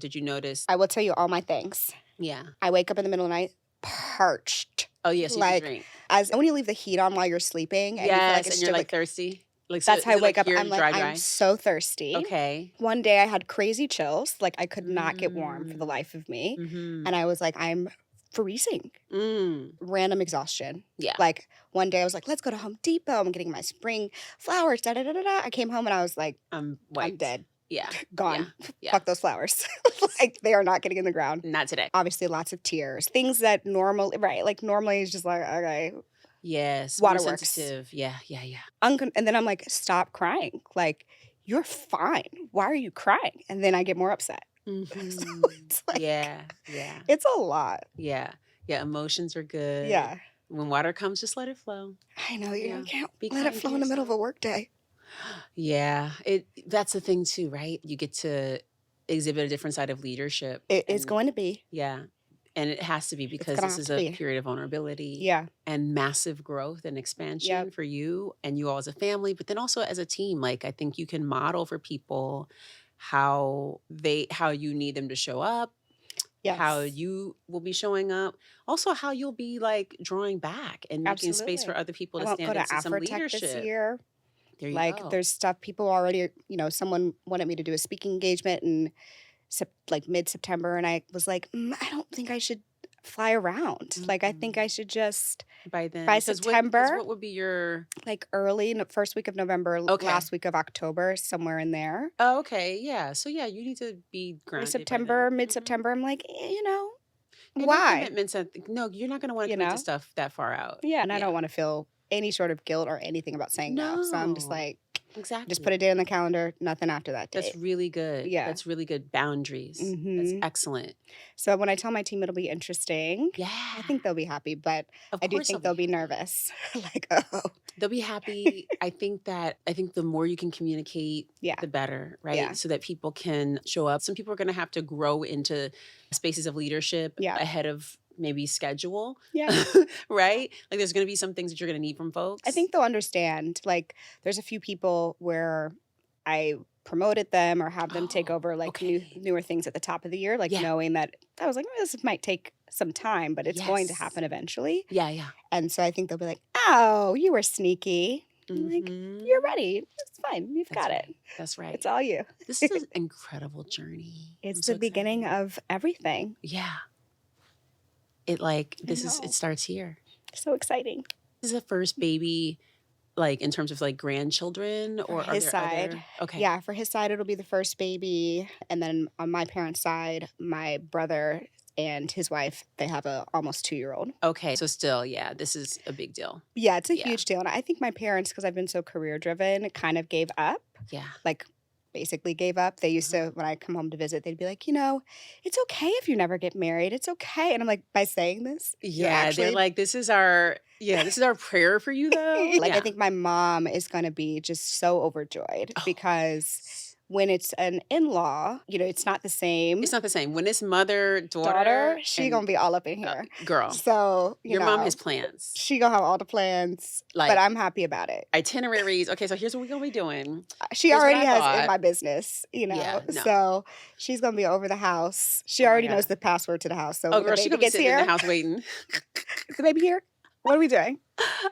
did you notice? I will tell you all my things. Yeah. I wake up in the middle of the night parched. Oh, yes, you can drink. As when you leave the heat on while you're sleeping and you feel like it's and you're like thirsty. Like that's how I wake up. You're I'm like, dry. I'm so thirsty. Okay. One day I had crazy chills. Like I could not get warm for the life of me. And I was like, I'm freezing. Random exhaustion. Yeah. Like one day I was like, let's go to Home Depot. I'm getting my spring flowers. Da da da da da. I came home and I was like, I'm dead. Yeah. Gone. Yeah. Fuck those flowers. Like they are not getting in the ground. Not today. Obviously lots of tears. Things that normally is just like, okay. Yes. Waterworks. Sensitive. Yeah. And then I'm like, stop crying. Like, you're fine. Why are you crying? And then I get more upset. So it's like, yeah. It's a lot. Yeah. Emotions are good. Yeah. When water comes, just let it flow. I know you can't Be let it kind flow to in the middle of a work day. Yeah. That's the thing too, right? You get to exhibit a different side of leadership. It is going to be. Yeah. And it has to be because this is a period of vulnerability. Yeah. And massive growth and expansion for you and you all as a family, but then also as a team. Like I think you can model for people how you need them to show up. Yes. How you will be showing up. Also how you'll be like drawing back and making space for other people to stand and see some leadership. This year. There you go. There's stuff people already, someone wanted me to do a speaking engagement in mid-September. And I was like, I don't think I should fly around. Like, I think I should just by September. What would be your early first week of November, last week of October, somewhere in there. Oh, okay. Yeah. So yeah, you need to be grounded. Mid-September, I'm like, and why? No, you're not going to want to commit to stuff that far out. Yeah, and I don't want to feel any sort of guilt or anything about saying no. So I'm just like, exactly. Just put a date on the calendar, nothing after that date. That's really good. Yeah. That's really good. Boundaries. That's excellent. So when I tell my team it'll be interesting, I think they'll be happy, but I do think they'll be nervous. They'll be happy. I think the more you can communicate, the better, right? Yeah. So that people can show up. Some people are going to have to grow into spaces of leadership ahead of maybe schedule. Yeah. Right? Like there's going to be some things that you're going to need from folks. I think they'll understand. Like there's a few people where I promoted them or have them take over newer things at the top of the year, knowing that I was like, this might take some time, but it's going to happen eventually. Yeah. And so I think they'll be like, oh, you were sneaky. Like, you're ready. It's fine. You've got it. That's right. It's all you. This is an incredible journey. It's the beginning of everything. Yeah. It starts here. So exciting. This is the first baby, in terms of grandchildren or his side. Other? Okay. Yeah, for his side it'll be the first baby, and then on my parents' side, my brother's and his wife, they have a almost 2-year-old. Okay. So still, yeah, this is a big deal. Yeah, it's a Yeah. huge deal. And I think my parents, because I've been so career driven, kind of gave up. Yeah. Like basically gave up. They used to, when I come home to visit, they'd be like, it's okay if you never get married. It's okay. And I'm like, by saying this, you're Yeah. They're actually like, this is our prayer for you though. like, Yeah. I think my mom is going to be just so overjoyed because when it's an in-law, it's not the same. It's not the same. When it's mother, Daughter, she and going to be all up in here. girl, So, your mom has plans. she going to have all the plans, Like, but I'm happy about it. Itineraries. Okay, so here's what we're going to be doing. She Here's what already I has bought. in my business, Yeah, no. So she's going to be over the house. She Oh my already God. knows the password to the house. So Oh, when girl, the she's baby going to be gets sitting in here, the house waiting. is the baby here? What are we doing?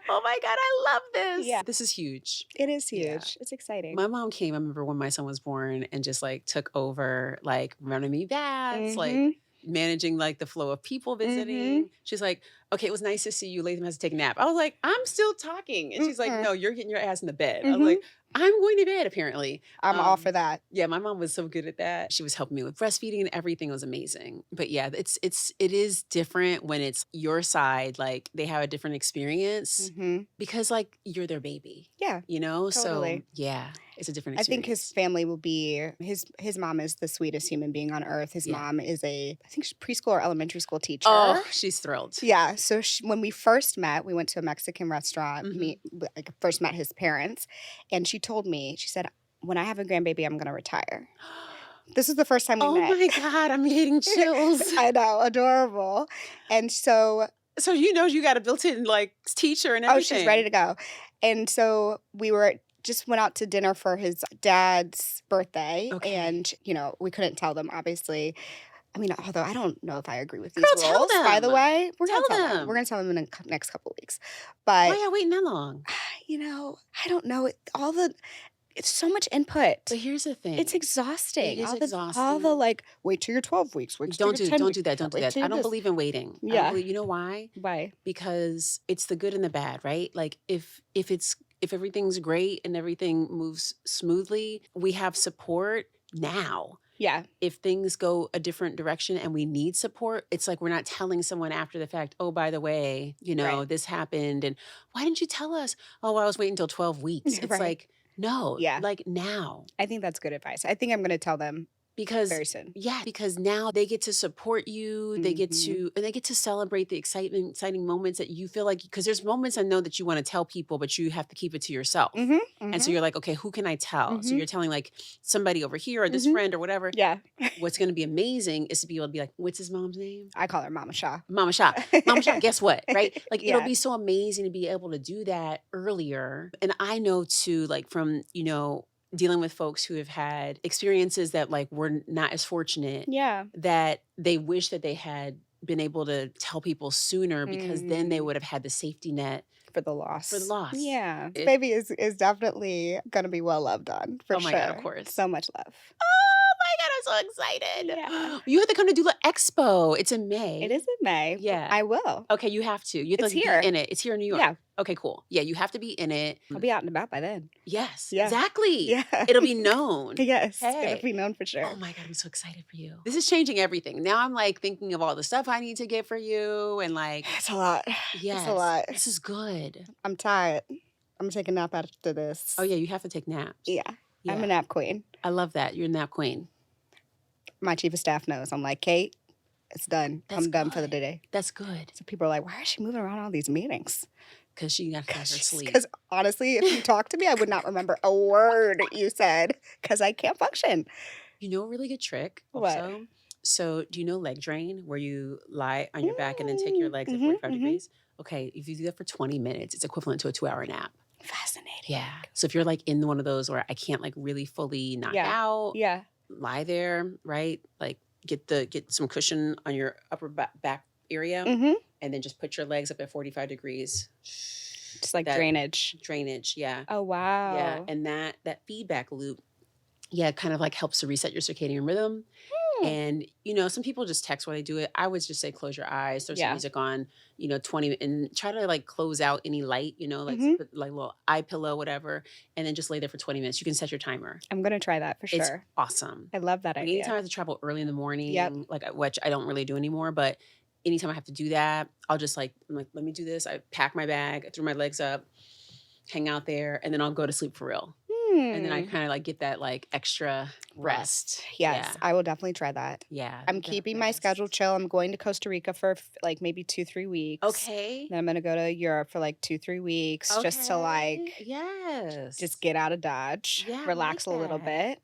Oh my God, I love this. Yeah. This is huge. It is huge. Yeah. It's exciting. My mom came, I remember when my son was born, and just like took over, like running me baths, like managing like the flow of people visiting. She's like, okay, it was nice to see you. Latham has to take a nap. I was like, I'm still talking. And she's like, no, you're getting your ass in the bed. I was like, I'm going to bed, apparently. I'm all for that. Yeah, my mom was so good at that. She was helping me with breastfeeding and everything was amazing. But yeah, it is different when it's your side. Like they have a different experience because like you're their baby. Yeah. So Totally. yeah, it's a different I experience. think his family will be his mom is the sweetest human being on earth. His mom is I think she's preschool or elementary school teacher. Oh, she's thrilled. Yeah. So when we first met, we went to a Mexican restaurant. First met his parents, and she told me, she said, when I have a grandbaby, I'm going to retire. This is the first time we met. Oh my God, I'm getting chills. I know, adorable. And so you got a built-in like teacher and everything. Oh, she's ready to go. And so we just went out to dinner for his dad's birthday. Okay. And, we couldn't tell them, obviously. I mean, although I don't know if I agree with these Girl, tell rules, by the them. way. We're Tell going to tell them. them. We're going to tell them in the next couple of weeks. But, Why y'all waiting that long? I don't know. It's so much input. But here's the thing. It's exhausting. It is exhausting. All the like, wait till you're 12 weeks. Wait till Don't you're do 10 that. Don't do that. I don't believe in waiting. Yeah. You know why? Why? Because it's the good and the bad, right? Like if everything's great and everything moves smoothly, we have support now. Yeah. If things go a different direction and we need support, it's like we're not telling someone after the fact, oh, by the way, Right. this happened. And why didn't you tell us? Oh, well, I was waiting until 12 weeks. It's Right. like, no, Yeah. like now. I think that's good advice. I think I'm going to tell them Because very soon. yeah, because now they get to support you. They get to celebrate the exciting moments that you feel like, because there's moments I know that you want to tell people, but you have to keep it to yourself. And so you're like, okay, who can I tell? So you're telling like somebody over here or this friend or whatever. Yeah. What's going to be amazing is to be able to be like, what's his mom's name? I call her Mama Shaw. Mama Shaw. Mama Shaw, guess what? Right? Like Yeah. it'll be so amazing to be able to do that earlier. And I know too, like from, dealing with folks who have had experiences that like were not as fortunate, Yeah. that they wish that they had been able to tell people sooner because then they would have had the safety net For the loss. Yeah. It- Baby is definitely going to be well loved on, for Oh sure. my God, of course. So much love. Oh my God, I'm so excited. Yeah. You have to come to Doula Expo. It's in May. It is in May. Yeah. I will. Okay, you have to. You have It's to here. be in it. It's here in New York. Yeah. Okay, cool. Yeah, you have to be in it. I'll be out and about by then. Yes, Yeah. exactly. Yeah. It'll be known. Yes. Hey. It'll be known for sure. Oh my God, I'm so excited for you. This is changing everything. Now I'm like thinking of all the stuff I need to get for you and like, It's a lot. yes, It's a lot. this is good. I'm tired. I'm going to take a nap after this. Oh yeah, you have to take naps. Yeah. Yeah. I'm a nap queen. I love that. You're a nap queen. My chief of staff knows. I'm like, Kate, it's done. That's I'm done for the good. day. That's good. So people are like, why is she moving around all these meetings? Because she got to have her sleep. Because honestly, if you talk to me, I would not remember a word you said because I can't function. You know a really good trick What? also? So do you know leg drain where you lie on your back and then take your legs at 45 degrees? Okay, if you do that for 20 minutes, it's equivalent to a 2-hour nap. Fascinating. Yeah. So if you're like in one of those where I can't like really fully knock Yeah. out, Yeah. lie there, right? Like get some cushion on your upper back area Mm-hmm. and then just put your legs up at 45 degrees. Just like That drainage. Drainage, yeah. Oh, wow. Yeah, and that feedback loop, yeah, kind of like helps to reset your circadian rhythm. And, some people just text while they do it. I would just say, close your eyes, throw some music on, 20, and try to like close out any light, put like a little eye pillow, whatever, and then just lay there for 20 minutes. You can set your timer. I'm going to try that for It's sure. awesome. I love that Like, idea. anytime I have to travel early in the morning, which I don't really do anymore, but anytime I have to do that, I'll just I'm like, let me do this. I pack my bag, I throw my legs up, hang out there, and then I'll go to sleep for real. And then I kind of like get that like extra rest. Yes, I will definitely try that. Yeah. I'm keeping my schedule chill. I'm going to Costa Rica for like maybe 2-3 weeks. Okay. Then I'm going to go to Europe for like 2-3 weeks just to like just get out of Dodge, relax a little bit.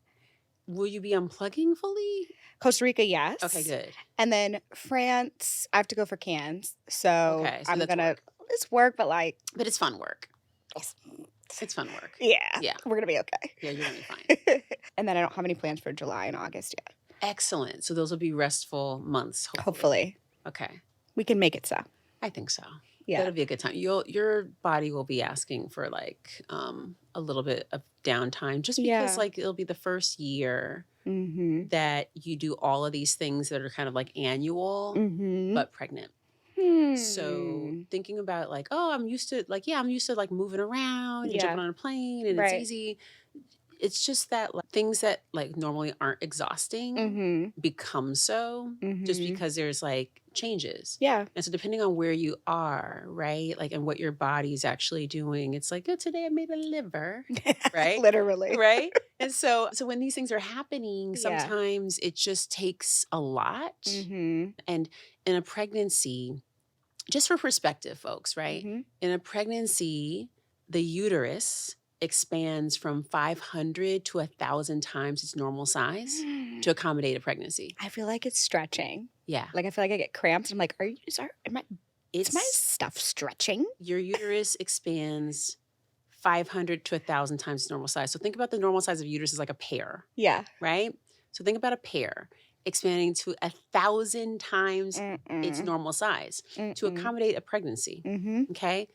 Will you be unplugging fully? Costa Rica, yes. Okay, good. And then France, I have to go for Cannes. So I'm going to, it's work, but like. But it's fun work. It's fun work. Yeah. Yeah. We're going to be okay. Yeah, you're going to be fine. And then I don't have any plans for July and August yet. Excellent. So those will be restful months, hopefully. Okay. We can make it so. I think so. Yeah. That'll be a good time. Your body will be asking for like a little bit of downtime just because like it'll be the first year that you do all of these things that are kind of like annual but pregnant. So thinking about like, oh, I'm used to like moving around and jumping on a plane and it's easy. It's just that like, things that like normally aren't exhausting become so just because there's like changes. Yeah. And so depending on where you are, right? Like and what your body's actually doing, it's like, oh, today I made a liver, right? Literally. Right? And so when these things are happening, sometimes it just takes a lot. And in a pregnancy, just for perspective, folks, right? In a pregnancy, the uterus expands from 500 to 1,000 times its normal size to accommodate a pregnancy. I feel like it's stretching. Yeah. Like I feel like I get cramps. I'm like, is my stuff stretching? Your uterus expands 500 to 1,000 times its normal size. So think about the normal size of uterus as like a pear. Yeah. Right? So think about a pear expanding to 1,000 times its normal size to accommodate a pregnancy. Okay?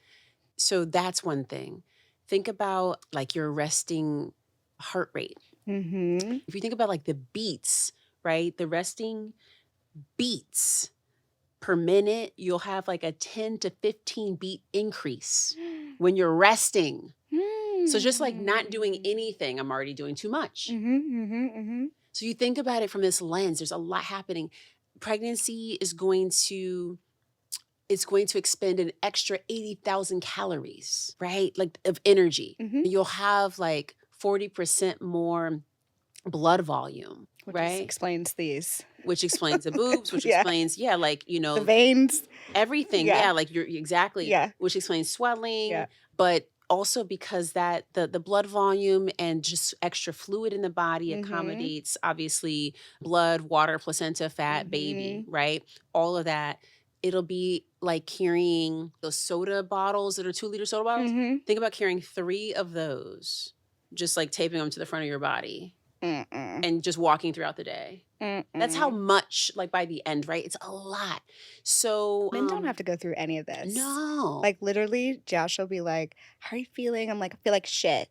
So that's one thing. Think about like your resting heart rate. If you think about like the beats, right? The resting beats per minute, you'll have like a 10 to 15 beat increase when you're resting. So just like not doing anything, I'm already doing too much. So you think about it from this lens, there's a lot happening. Pregnancy is going to expend an extra 80,000 calories, right? Like of energy. You'll have like 40% more blood volume, right? Which explains these. Which explains the boobs, which explains, like, the veins. Everything. Yeah, like you're exactly. Yeah. Which explains swelling. But also because that the blood volume and just extra fluid in the body accommodates obviously blood, water, placenta, fat, baby, right? All of that. It'll be like carrying those soda bottles that are 2-liter soda bottles. Think about carrying 3 of those, just like taping them to the front of your body and just walking throughout the day. That's how much, like by the end, right? It's a lot. So men don't have to go through any of this. No. Like literally, Josh will be like, how are you feeling? I'm like, I feel like shit.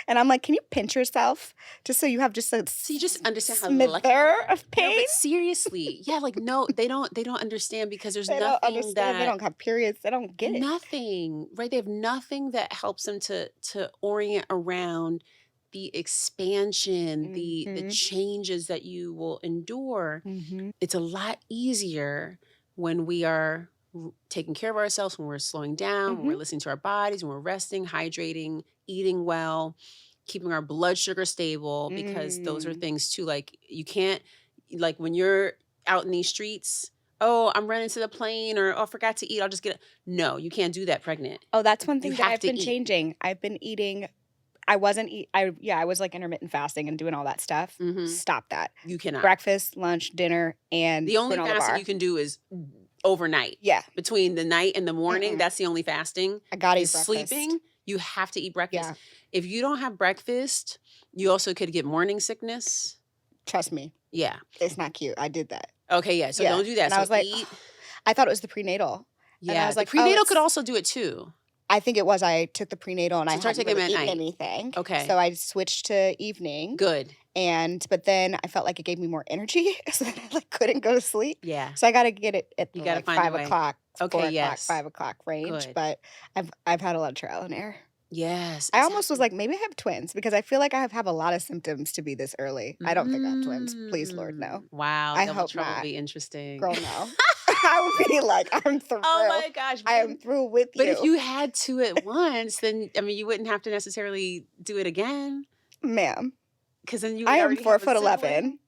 And I'm like, can you pinch yourself just so you have just a so you just understand how smither of pain? No, but seriously, like no, they don't understand because there's they nothing don't understand. that They don't have periods. They don't get it. Nothing, right? They have nothing that helps them to orient around the expansion, the changes that you will endure. It's a lot easier when we are taking care of ourselves, when we're slowing down, when we're listening to our bodies, when we're resting, hydrating, eating well, keeping our blood sugar stable, because those are things too. Like you can't, like when you're out in these streets, oh, I'm running to the plane, or oh, I forgot to eat, I'll just get it. No, you can't do that pregnant. Oh, that's one thing that I've been changing. I've been eating. I was like intermittent fasting and doing all that stuff. Stop that. You cannot. Breakfast, lunch, dinner, and the only fasting you can do is overnight. Yeah. Between the night and the morning, that's the only fasting. I gotta eat breakfast. Sleeping, you have to eat breakfast. Yeah. If you don't have breakfast, you also could get morning sickness. Trust me. Yeah. It's not cute. I did that. Okay, yeah. So don't do that. And so I was like, eat. I thought it was the prenatal. Yeah. And I was like, the prenatal could also do it too. I think it was. I took the prenatal and I hadn't taking really them at eaten night. anything. Okay. So I switched to evening. Good. But then I felt like it gave me more energy, so that I like couldn't go to sleep. Yeah. So I got to get it at You the got to like find a 5 way. o'clock, 4 Okay, o'clock, yes. 5 o'clock range. Good. But I've had a lot of trial and error. Yes. I almost was exactly. like, maybe I have twins because I feel like I have a lot of symptoms to be this early. I don't think I have twins. Please, Lord, no. Wow. I Double hope trouble not. will be interesting. Girl, no. I would be like, I'm through. Oh my gosh. I am through with you. But if you had two at once, then I mean, you wouldn't have to necessarily do it again. Ma'am, Because then you I am already have a 4'11", sibling.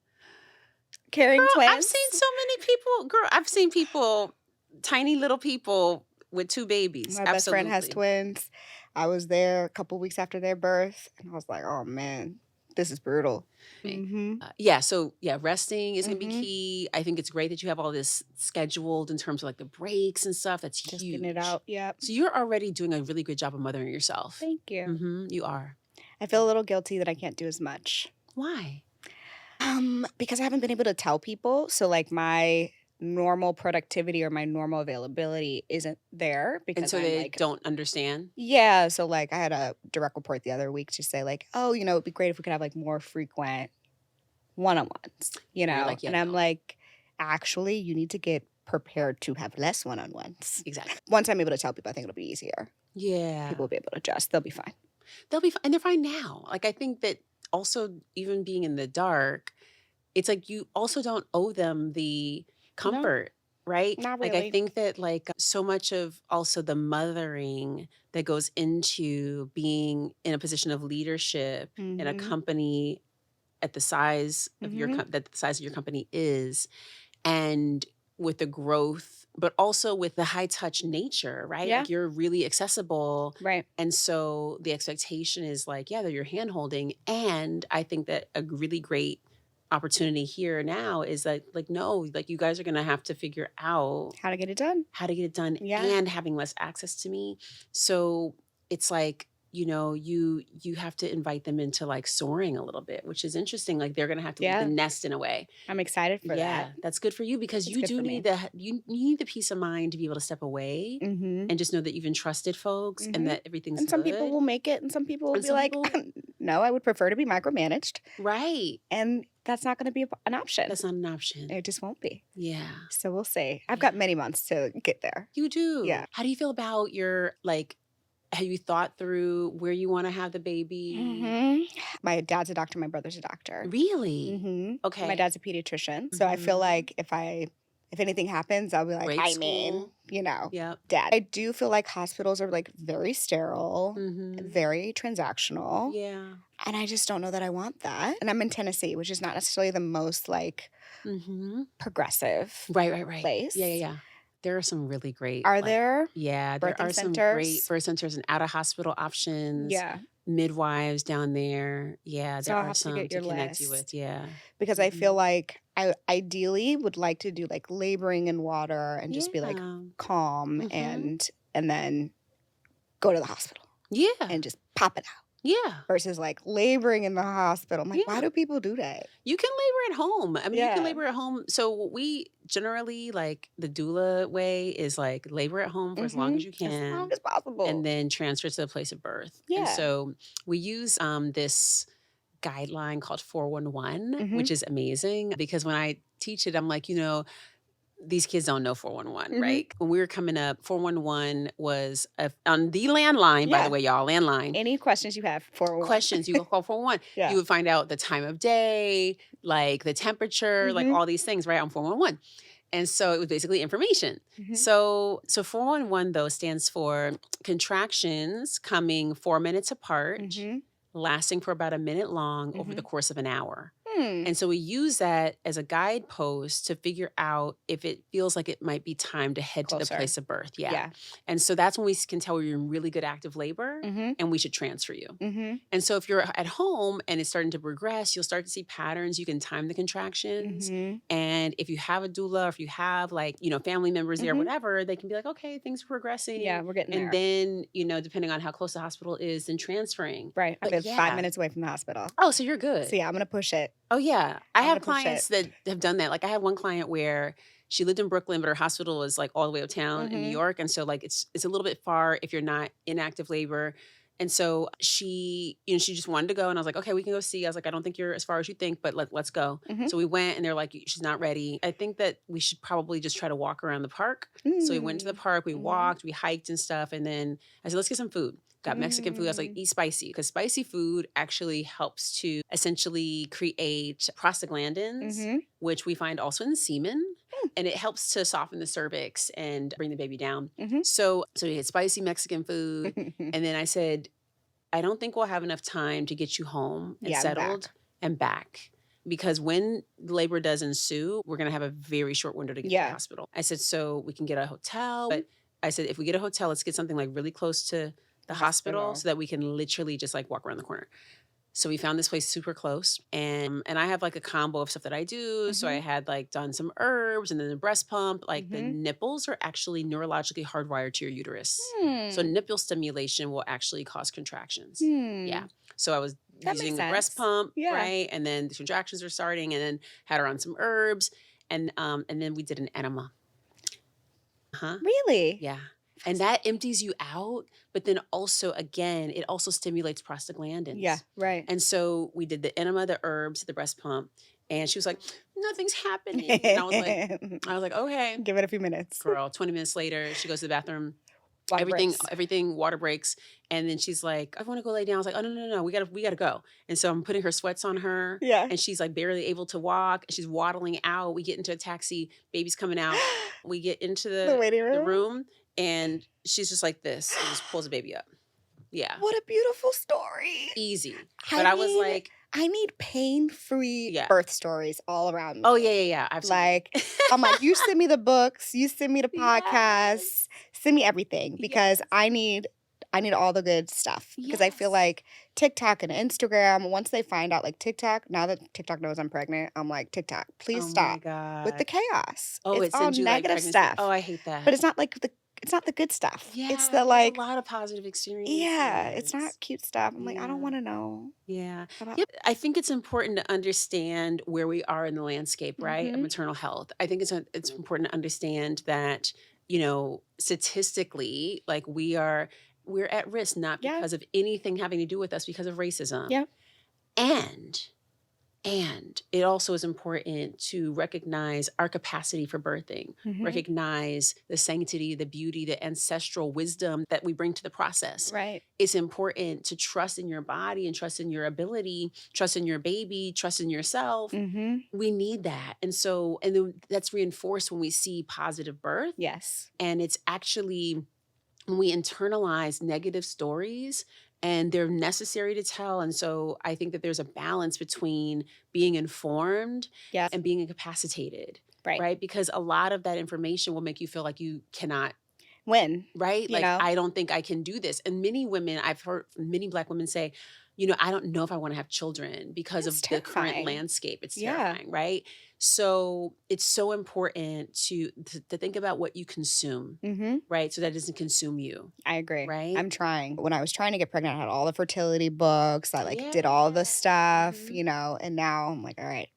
carrying Girl, twins. I've seen so many people. Girl, I've seen people, tiny little people with two babies. My best friend has twins. I was there a couple weeks after their birth, and I was like, oh man, this is brutal. So resting is going to be key. I think it's great that you have all this scheduled in terms of like the breaks and stuff. That's Just huge. getting it out. Yep. So you're already doing a really good job of mothering yourself. Thank you. You are. I feel a little guilty that I can't do as much. Why? Because I haven't been able to tell people. So like my normal productivity or my normal availability isn't there because And so they don't understand? Yeah. So like I had a direct report the other week to say like, oh, it'd be great if we could have like more frequent one-on-ones, like, yeah, and I'm no. like, actually, you need to get prepared to have less one-on-ones. Exactly. Once I'm able to tell people, I think it'll be easier. Yeah. People will be able to adjust. They'll be fine. They'll be fine. And they're fine now. Like, I think that also even being in the dark, it's like you also don't owe them the comfort, right? Not Like, I really. think that like so much of also the mothering that goes into being in a position of leadership in a company at the size of that the size of your company is, and with the growth, but also with the high touch nature, right? Yeah. Like you're really accessible. Right. And so the expectation is like, yeah, they're your hand holding. And I think that a really great opportunity here now is that like, no, like you guys are going to have to figure out How to get it done. Yeah. and having less access to me. So it's like, you have to invite them into like soaring a little bit, which is interesting. Like they're going to have to leave the nest in a way. I'm excited for that. Yeah, that's good for you because you good do for need you need the peace of mind to be able to step away and just know that you've entrusted folks and that everything's And some good. people will make it and some people will And be some like, people- no, I would prefer to be micromanaged. Right. And that's not going to be an option. That's not an option. It just won't be. Yeah. So we'll see. I've got many months to get there. You do. Yeah. How do you feel about your like have you thought through where you want to have the baby? My dad's a doctor. My brother's a doctor. Really? Okay. My dad's a pediatrician. So I feel like if anything happens, I'll be like, Grade school. Dad. I do feel like hospitals are like very sterile, very transactional. Yeah. And I just don't know that I want that. And I'm in Tennessee, which is not necessarily the most like progressive Right. place. Yeah. There are some really great. Are there? Yeah, there are some great birth centers and out of hospital options. Yeah. Midwives down there. Yeah, So there I'll are have to some get to your connect you list. with. Yeah. Because I feel like I ideally would like to do like laboring in water and just be like calm and then go to the hospital. Yeah. And just pop it out. Yeah. Versus like laboring in the hospital. I'm like, why do people do that? You can labor at home. I mean, you can labor at home. So we generally like the doula way is like labor at home for as long as you can. As long as possible. And then transfer to the place of birth. Yeah. And so we use this guideline called 411, which is amazing because when I teach it, I'm like, these kids don't know 411, right? When we were coming up, 411 was on the landline, by the way, y'all, landline. Any questions you have, 411. Questions, you will call 411. Yeah. You would find out the time of day, like the temperature, like all these things, right, on 411. And so it was basically information. So 411, though, stands for contractions coming 4 minutes apart, lasting for about a minute long over the course of an hour. And so we use that as a guidepost to figure out if it feels like it might be time to head to the place of birth. Yeah. And so that's when we can tell you're in really good active labor and we should transfer you. And so if you're at home and it's starting to progress, you'll start to see patterns. You can time the contractions. And if you have a doula or if you have like, family members there, whatever, they can be like, okay, things are progressing. Yeah, we're getting there. And then, depending on how close the hospital is, then transferring. Right. I've been 5 minutes away from the hospital. Oh, so you're good. So yeah, I'm going to push it. Oh, yeah. I have clients that have done that. Like I had one client where she lived in Brooklyn, but her hospital is like all the way uptown in New York. And so like it's a little bit far if you're not in active labor. And so she just wanted to go. And I was like, okay, we can go see. I was like, I don't think you're as far as you think, but let's go. So we went and they're like, she's not ready. I think that we should probably just try to walk around the park. So we went to the park, we walked, we hiked and stuff. And then I said, let's get some food. Got Mexican food. I was like, eat spicy, because spicy food actually helps to essentially create prostaglandins, which we find also in semen. And it helps to soften the cervix and bring the baby down. So we had spicy Mexican food. And then I said, I don't think we'll have enough time to get you home and settled and back. Because when labor does ensue, we're going to have a very short window to get to the hospital. I said, so we can get a hotel. But I said, if we get a hotel, let's get something like really close to the hospital so that we can literally just like walk around the corner. So we found this place super close, and I have like a combo of stuff that I do. So I had like done some herbs and then the breast pump. Like the nipples are actually neurologically hardwired to your uterus. So nipple stimulation will actually cause contractions. Yeah. So I was using the breast pump, right? And then the contractions were starting, and then had her on some herbs, and then we did an enema. Really? Yeah. And that empties you out, but then also, again, it also stimulates prostaglandins. Yeah, right. And so we did the enema, the herbs, the breast pump, and she was like, nothing's happening. And I was like, okay. Give it a few minutes. Girl, 20 minutes later, she goes to the bathroom. Water Everything water breaks. And then she's like, I want to go lay down. I was like, oh, no. We gotta go. And so I'm putting her sweats on her. Yeah. And she's like barely able to walk. She's waddling out. We get into a taxi. Baby's coming out. We get into the waiting room. The room. And she's just like this and just pulls the baby up. Yeah. What a beautiful story. Easy. But I was like, I need pain-free birth stories all around me. Oh, yeah. Absolutely. Like, I'm like, you send me the books, you send me the podcasts, send me everything, because I need all the good stuff. Because I feel like TikTok and Instagram, once they find out, like TikTok, now that TikTok knows I'm pregnant, I'm like, TikTok, please stop with the chaos. Oh, it's all negative stuff. Oh, I hate that. But it's not like it's not the good stuff. Yeah, it's the like a lot of positive experiences. Yeah, it's not cute stuff. I'm like, I don't want to know. Yeah. Yep. I think it's important to understand where we are in the landscape, right? Of maternal health. I think it's important to understand that, statistically, like we're at risk, not because of anything having to do with us, because of racism. Yeah. And it also is important to recognize our capacity for birthing, recognize the sanctity, the beauty, the ancestral wisdom that we bring to the process. Right. It's important to trust in your body and trust in your ability, trust in your baby, trust in yourself. We need that. And then that's reinforced when we see positive birth. Yes. And it's actually when we internalize negative stories, and they're necessary to tell. And so I think that there's a balance between being informed and being incapacitated. Right. Because a lot of that information will make you feel like you cannot win. Right. Like, I don't think I can do this. And many women, I've heard many Black women say, I don't know if I want to have children because of the current landscape. It's terrifying. Right. So it's so important to think about what you consume, right? So that doesn't consume you. I agree. Right? I'm trying. When I was trying to get pregnant, I had all the fertility books. I did all the stuff, and now I'm like, all right,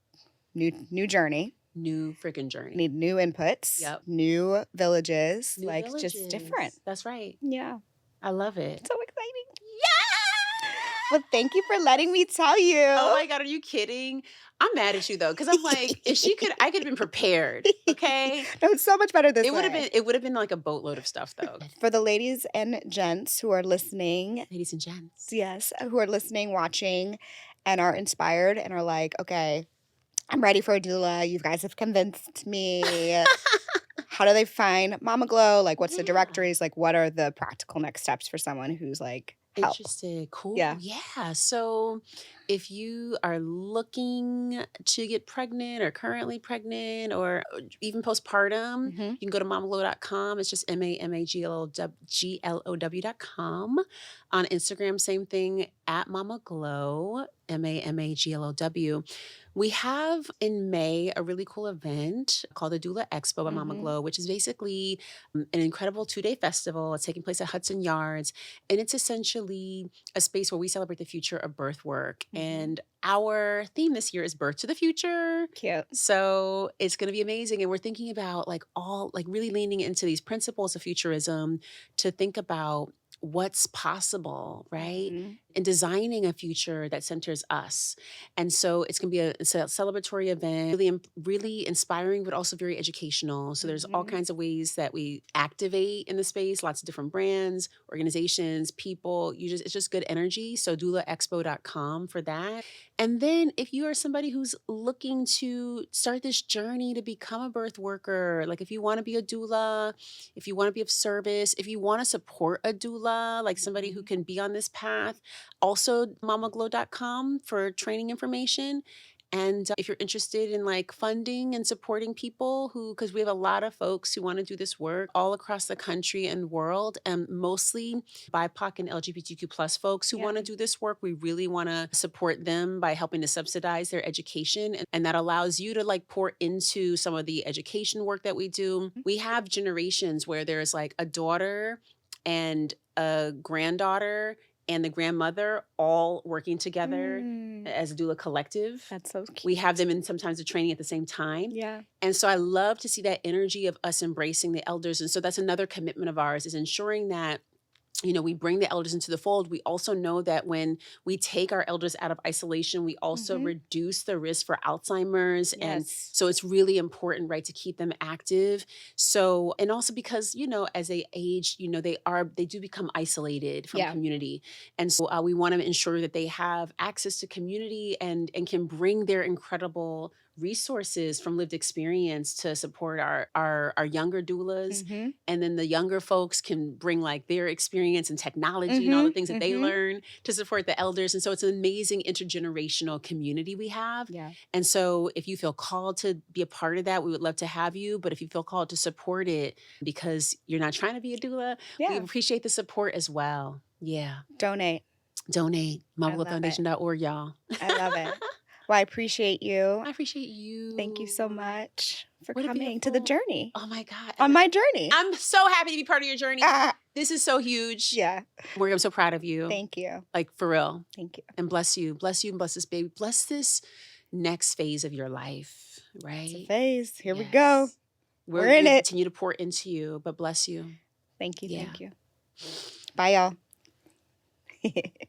new journey. New freaking journey. Need new inputs. Yep. New villages. New villages. Just different. That's right. Yeah. I love it. So exciting. Well, thank you for letting me tell you. Oh my God, are you kidding? I'm mad at you though, because I'm like, I could have been prepared. Okay. No, it's so much better this way. It would have been like a boatload of stuff though. For the ladies and gents who are listening. Ladies and gents. Yes, who are listening, watching, and are inspired and are like, okay, I'm ready for a doula. You guys have convinced me. How do they find Mama Glow? Like, what's the directories? Like, what are the practical next steps for someone who's like, help? Interested. Cool. Yeah. So if you are looking to get pregnant or currently pregnant or even postpartum, you can go to mamaglow.com. It's just MAMAGLOW.com. On Instagram, same thing, at Mama Glow, MAMAGLOW. We have in May a really cool event called the Doula Expo by Mama Glow, which is basically an incredible 2-day festival. It's taking place at Hudson Yards. And it's essentially a space where we celebrate the future of birth work. And our theme this year is Birth to the Future. Cute. So it's going to be amazing. And we're thinking about really leaning into these principles of futurism to think about what's possible, right? Mm-hmm. And designing a future that centers us. And so it's going to be it's a celebratory event, really inspiring, but also very educational. So there's all Mm-hmm. kinds of ways that we activate in the space, lots of different brands, organizations, people. It's just good energy. So doulaexpo.com for that. And then if you are somebody who's looking to start this journey to become a birth worker, like if you want to be a doula, if you want to be of service, if you want to support a doula, like somebody who can be on this path, also mamaglow.com for training information. And if you're interested in like funding and supporting people because we have a lot of folks who want to do this work all across the country and world, and mostly BIPOC and LGBTQ plus folks who want to do this work. We really want to support them by helping to subsidize their education. And that allows you to like pour into some of the education work that we do. We have generations where there's like a daughter and a granddaughter and the grandmother all working together as a doula collective. That's so cute. We have them in sometimes the training at the same time. Yeah. And so I love to see that energy of us embracing the elders. And so that's another commitment of ours, is ensuring that we bring the elders into the fold. We also know that when we take our elders out of isolation, we also reduce the risk for Alzheimer's. Yes. And so it's really important, right, to keep them active. So, and also because, as they age, they do become isolated from community. And so we want to ensure that they have access to community and can bring their incredible resources from lived experience to support our younger doulas. And then the younger folks can bring like their experience and technology and all the things that they learn to support the elders. And so it's an amazing intergenerational community we have. Yeah. And so if you feel called to be a part of that, we would love to have you. But if you feel called to support it because you're not trying to be a doula, we appreciate the support as well. Yeah. Donate. MamaGlowFoundation.org, y'all. I love it. Well, I appreciate you. I appreciate you. Thank you so much for coming to the journey. Oh my God. On my journey. I'm so happy to be part of your journey. This is so huge. Yeah. Morgan, I'm so proud of you. Thank you. Like for real. Thank you. And bless you. Bless you and bless this baby. Bless this next phase of your life, right? It's a phase. Here we go. We're in it. Continue to pour into you, but bless you. Thank you. Yeah. Thank you. Bye, y'all.